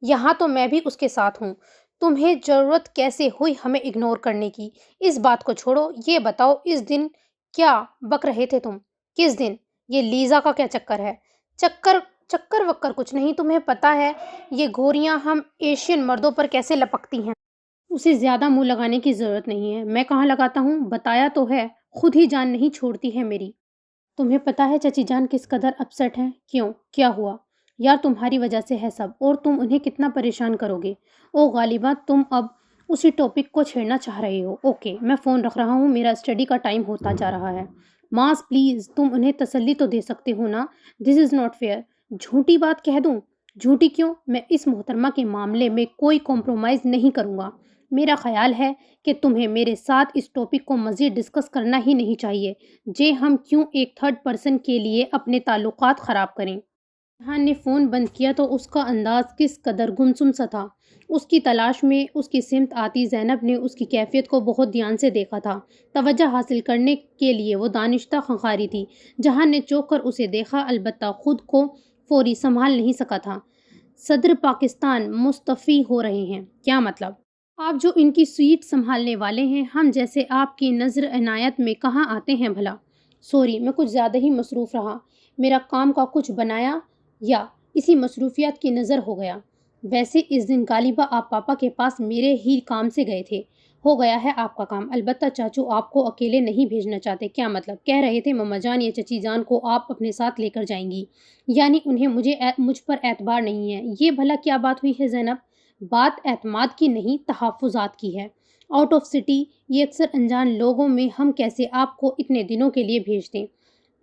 [SPEAKER 1] یہاں تو میں بھی اس کے ساتھ ہوں۔ تمہیں ضرورت کیسے ہوئی ہمیں اگنور کرنے کی؟ اس بات کو چھوڑو، یہ بتاؤ اس دن کیا بک رہے تھے تم؟ کس دن؟ یہ لیزا کا کیا چکر ہے؟ چکر وکر کچھ نہیں، تمہیں پتہ ہے یہ گوریاں ہم ایشین مردوں پر کیسے لپکتی ہیں۔ اسے زیادہ منہ لگانے کی ضرورت نہیں ہے۔ میں کہاں لگاتا ہوں؟ بتایا تو ہے، خود ہی جان نہیں چھوڑتی ہے میری۔ تمہیں پتہ ہے چچی جان کس قدر اپسٹ ہیں؟ کیوں؟ کیا ہوا؟ یار تمہاری وجہ سے ہے سب، اور تم انہیں کتنا پریشان کرو گے۔ او غالبا تم اب اسی ٹاپک کو چھیڑنا چاہ رہے ہو۔ اوکے، میں فون رکھ رہا ہوں، میرا اسٹڈی کا ٹائم ہوتا جا رہا ہے۔ ماس پلیز، تم انہیں تسلی تو دے سکتے ہو نا۔ دس از ناٹ فیئر۔ جھوٹی بات کہہ دوں؟ جھوٹی کیوں؟ میں اس محترمہ کے معاملے میں کوئی کمپرومائز نہیں کروں گا۔ میرا خیال ہے کہ تمہیں میرے ساتھ اس ٹاپک کو مزید ڈسکس کرنا ہی نہیں چاہیے۔ ہم کیوں ایک تھرڈ پرسن کے لیے اپنے تعلقات خراب کریں؟ جہان نے فون بند کیا تو اس کا انداز کس قدر گمسم سا تھا۔ اس کی تلاش میں اس کی سمت آتی زینب نے اس کی کیفیت کو بہت دھیان سے دیکھا تھا۔ توجہ حاصل کرنے کے لیے وہ دانشتہ خنخاری تھی۔ جہان نے چوک کر اسے دیکھا، البتہ خود کو فوری سنبھال نہیں سکا تھا۔ صدر پاکستان مستعفی ہو رہے ہیں، کیا مطلب؟ آپ جو ان کی سیٹ سنبھالنے والے ہیں، ہم جیسے آپ کی نظر عنایت میں کہاں آتے ہیں بھلا؟ سوری، میں کچھ زیادہ ہی مصروف رہا۔ میرا کام کا کچھ بنایا یا اسی مصروفیات کی نظر ہو گیا؟ ویسے اس دن غالبا آپ پاپا کے پاس میرے ہی کام سے گئے تھے۔ ہو گیا ہے آپ کا کام، البتہ چاچو آپ کو اکیلے نہیں بھیجنا چاہتے۔ کیا مطلب؟ کہہ رہے تھے مما جان یا چچی جان کو آپ اپنے ساتھ لے کر جائیں گی، یعنی انہیں مجھ پر اعتبار نہیں ہے۔ یہ بھلا کیا بات ہوئی ہے زینب؟ بات اعتماد کی نہیں، تحفظات کی ہے۔ آؤٹ آف سٹی یہ اکثر انجان لوگوں میں ہم کیسے آپ کو اتنے دنوں کے لیے بھیج دیں؟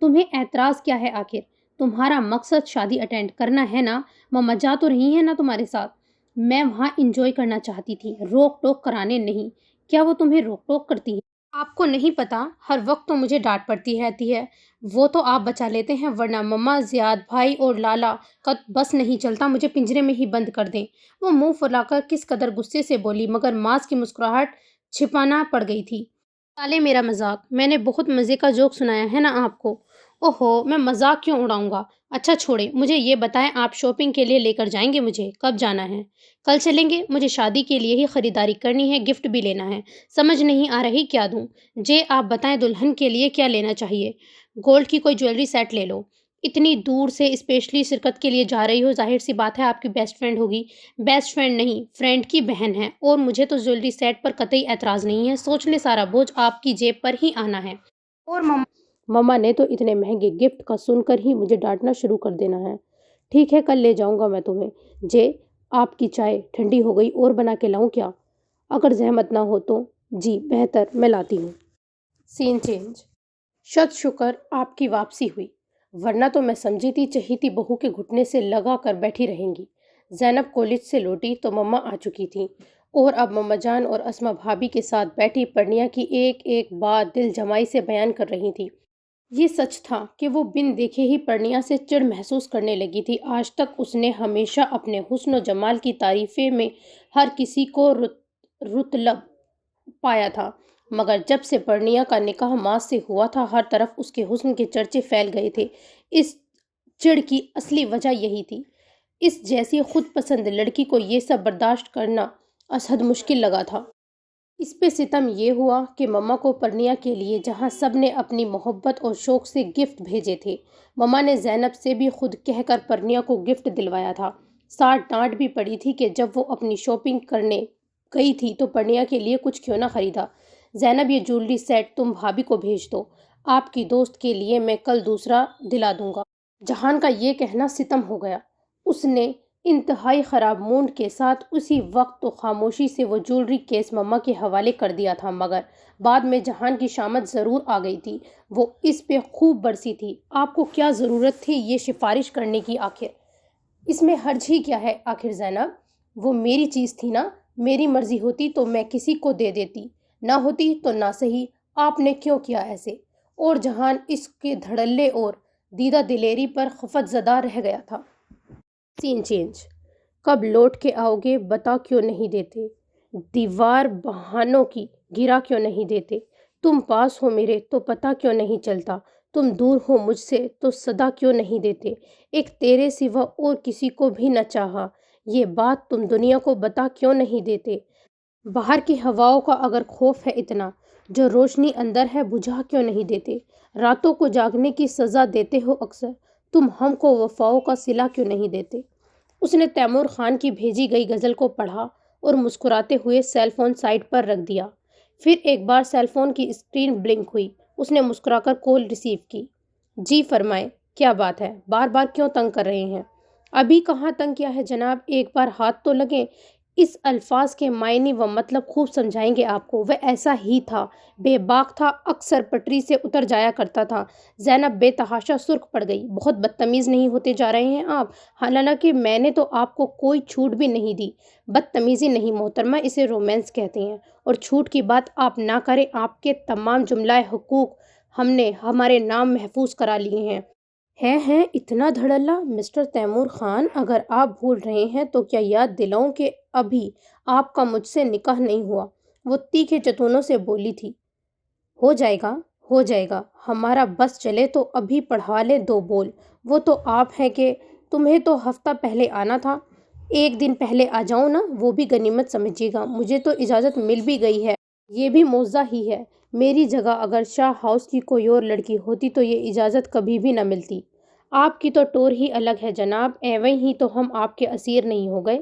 [SPEAKER 1] تمہیں اعتراض کیا ہے آخر؟ تمہارا مقصد شادی اٹینڈ کرنا ہے نا؟ مما جا تو رہی ہیں نا تمہارے ساتھ؟ میں وہاں انجوائے کرنا چاہتی تھی، روک ٹوک کرانے نہیں۔ کیا وہ تمہیں روک ٹوک کرتی ہیں؟ آپ کو نہیں پتا، ہر وقت تو مجھے ڈانٹ پڑتی رہتی ہے۔ وہ تو آپ بچا لیتے ہیں، ورنہ مما، زیاد بھائی اور لالا کا بس نہیں چلتا مجھے پنجرے میں ہی بند کر دیں۔ وہ منہ پھلا کر کس قدر غصے سے بولی، مگر ماس کی مسکراہٹ چھپانا پڑ گئی تھی۔ ٹالے میرا مذاق، میں نے بہت مزے کا جوک سنایا ہے نا آپ کو؟ اوہو، میں مذاق کیوں اڑاؤں گا؟ اچھا چھوڑیں، مجھے یہ بتائیں آپ شاپنگ کے لیے لے کر جائیں گے مجھے؟ کب جانا ہے؟ کل چلیں گے، مجھے شادی کے لیے ہی خریداری کرنی ہے، گفٹ بھی لینا ہے۔ سمجھ نہیں آ رہی کیا دوں؟ آپ بتائیں دلہن کے لیے کیا لینا چاہیے؟ گولڈ کی کوئی جویلری سیٹ لے لو۔ اتنی دور سے اسپیشلی شرکت کے لیے جا رہی ہو، ظاہر سی بات ہے آپ کی بیسٹ فرینڈ ہوگی۔ بیسٹ فرینڈ نہیں، فرینڈ کی بہن ہے، اور مجھے تو جویلری سیٹ پر قطعی اعتراض نہیں ہے۔ سوچ لے سارا بوجھ آپ کی جیب پر ہی آنا ہے۔ اور مما نے تو اتنے مہنگے گفٹ کا سن کر ہی مجھے ڈانٹنا شروع کر دینا ہے۔ ٹھیک ہے، کل لے جاؤں گا میں تمہیں۔ آپ کی چائے ٹھنڈی ہو گئی، اور بنا کے لاؤں کیا؟ اگر زحمت نہ ہو تو جی بہتر، میں لاتی ہوں۔ سین چینج۔ شد شکر آپ کی واپسی ہوئی، ورنہ تو میں سمجھی تھی چہیتی بہو کے گھٹنے سے لگا کر بیٹھی رہیں گی۔ زینب کالج سے لوٹی تو مما آ چکی تھیں، اور اب مما جان اور اسما بھابھی کے ساتھ بیٹھی پرنیا کی ایک ایک بات دل جمائی سے بیان کر رہی تھی۔ یہ سچ تھا کہ وہ بن دیکھے ہی پرنیا سے چڑ محسوس کرنے لگی تھی۔ آج تک اس نے ہمیشہ اپنے حسن و جمال کی تعریفیں میں ہر کسی کو رطلب پایا تھا، مگر جب سے پرنیا کا نکاح ماس سے ہوا تھا، ہر طرف اس کے حسن کے چرچے پھیل گئے تھے۔ اس چڑ کی اصلی وجہ یہی تھی۔ اس جیسی خود پسند لڑکی کو یہ سب برداشت کرنا ازحد مشکل لگا تھا۔ اس پہ ستم یہ ہوا کہ مما کو پرنیا کے لیے جہاں سب نے اپنی محبت اور شوق سے گفٹ بھیجے تھے، مما نے زینب سے بھی خود کہہ کر پرنیا کو گفٹ دلوایا تھا۔ ساتھ ڈانٹ بھی پڑی تھی کہ جب وہ اپنی شاپنگ کرنے گئی تھی تو پرنیا کے لیے کچھ کیوں نہ خریدا۔ زینب، یہ جویلری سیٹ تم بھابھی کو بھیج دو، آپ کی دوست کے لیے میں کل دوسرا دلا دوں گا۔ جہان کا یہ کہنا ستم ہو گیا۔ اس نے انتہائی خراب موڈ کے ساتھ اسی وقت تو خاموشی سے وہ جویلری کیس مما کے حوالے کر دیا تھا، مگر بعد میں جہان کی شامت ضرور آ گئی تھی۔ وہ اس پہ خوب برسی تھی۔ آپ کو کیا ضرورت تھی یہ سفارش کرنے کی آخر؟ اس میں حرج ہی کیا ہے آخر زینب؟ وہ میری چیز تھی نا، میری مرضی ہوتی تو میں کسی کو دے دیتی، نہ ہوتی تو نہ صحیح۔ آپ نے کیوں کیا ایسے؟ اور جہان اس کے دھڑلے اور دیدہ دلیری پر خفت زدہ رہ گیا تھا۔ سین چینج۔ کب لوٹ کے آؤ گے بتا کیوں نہیں دیتے؟ دیوار بہانوں کی گرا کیوں نہیں دیتے؟ تم پاس ہو میرے تو پتہ کیوں نہیں چلتا؟ تم دور ہو مجھ سے تو صدا کیوں نہیں دیتے؟ ایک تیرے سوا اور کسی کو بھی نہ چاہا، یہ بات تم دنیا کو بتا کیوں نہیں دیتے؟ باہر کی ہواؤں کا اگر خوف ہے اتنا، جو روشنی اندر ہے بجھا کیوں نہیں دیتے؟ راتوں کو جاگنے کی سزا دیتے ہو اکثر، تم ہم کو وفاؤں کا صلہ کیوں نہیں دیتے؟ اس نے تیمور خان کی بھیجی گئی غزل کو پڑھا اور مسکراتے ہوئے سیل فون سائڈ پر رکھ دیا۔ پھر ایک بار سیل فون کی اسکرین بلنک ہوئی۔ اس نے مسکرا کر کال ریسیو کی۔ جی فرمائیں، کیا بات ہے؟ بار بار کیوں تنگ کر رہے ہیں؟ ابھی کہاں تنگ کیا ہے جناب، ایک بار ہاتھ تو لگیں۔ اس الفاظ کے معنی و مطلب خوب سمجھائیں گے آپ کو۔ وہ ایسا ہی تھا، بے باک تھا، اکثر پٹری سے اتر جایا کرتا تھا۔ زینب بے تحاشا سرخ پڑ گئی۔ بہت بدتمیز نہیں ہوتے جا رہے ہیں آپ؟ حالانکہ میں نے تو آپ کو کوئی چھوٹ بھی نہیں دی۔ بدتمیزی نہیں محترمہ، اسے رومانس کہتے ہیں۔ اور چھوٹ کی بات آپ نہ کریں، آپ کے تمام جملہ حقوق ہم نے ہمارے نام محفوظ کرا لیے ہیں۔ ہیں اتنا دھڑلہ؟ مسٹر تیمور خان، اگر آپ بھول رہے ہیں تو کیا یاد دلاؤں کہ ابھی آپ کا مجھ سے نکاح نہیں ہوا؟ وہ تیکھے چتونوں سے بولی تھی۔ ہو جائے گا، ہو جائے گا، ہمارا بس چلے تو ابھی پڑھوا لے 2 بول۔ وہ تو آپ ہیں کہ تمہیں تو ہفتہ پہلے آنا تھا۔ 1 دن پہلے آ جاؤں نا، وہ بھی غنیمت سمجھیے گا۔ مجھے تو اجازت مل بھی گئی ہے، یہ بھی موضع ہی ہے۔ میری جگہ اگر شاہ ہاؤس کی کوئی اور لڑکی ہوتی تو یہ اجازت کبھی بھی نہ ملتی۔ آپ کی تو ٹور ہی الگ ہے جناب، ایویں ہی تو ہم آپ کے اسیر نہیں ہو گئے۔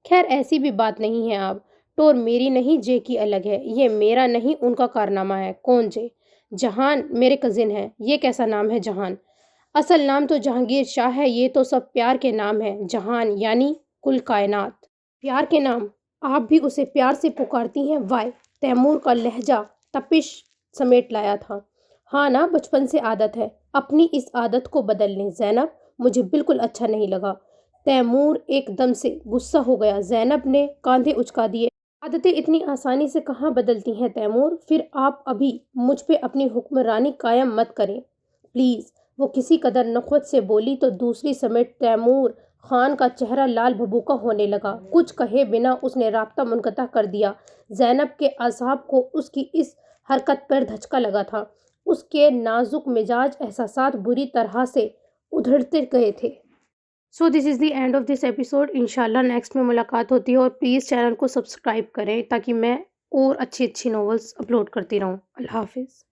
[SPEAKER 1] خیر ایسی بھی بات نہیں ہے آپ، ٹور میری نہیں جے کی الگ ہے، یہ میرا نہیں ان کا کارنامہ ہے۔ کون جے؟ جہان میرے کزن ہے۔ یہ کیسا نام ہے جہان؟ اصل نام تو جہانگیر شاہ ہے، یہ تو سب پیار کے نام ہے۔ جہان یعنی کل کائنات۔ پیار کے نام؟ آپ بھی اسے پیار سے پکارتی ہیں؟ وائے! تیمور کا لہجہ تپش سمیٹ لایا تھا۔ ہاں نا، بچپن سے عادت ہے، اپنی اس عادت کو بدل لیں زینب، مجھے بالکل اچھا نہیں لگا۔ تیمور ایک دم سے غصہ ہو گیا۔ زینب نے کاندھے اچکا دیے۔ عادتیں اتنی آسانی سے کہاں بدلتی ہیں تیمور؟ پھر آپ ابھی مجھ پہ اپنی حکمرانی قائم مت کریں پلیز۔ وہ کسی قدر نخوت سے بولی تو دوسری سمیت تیمور خان کا چہرہ لال بھبوکا ہونے لگا۔ کچھ کہے بنا اس نے رابطہ منقطع کر دیا۔ زینب کے اعصاب کو اس کی اس حرکت پر دھچکا لگا تھا۔ اس کے نازک مزاج احساسات بری طرح سے ادھڑتے گئے تھے۔ So this is the end of this episode. انشاءاللہ نیکسٹ میں ملاقات ہوتی ہے، اور پلیز چینل کو سبسکرائب کریں تاکہ میں اور اچھی ناولس اپلوڈ کرتی رہوں۔ اللہ حافظ۔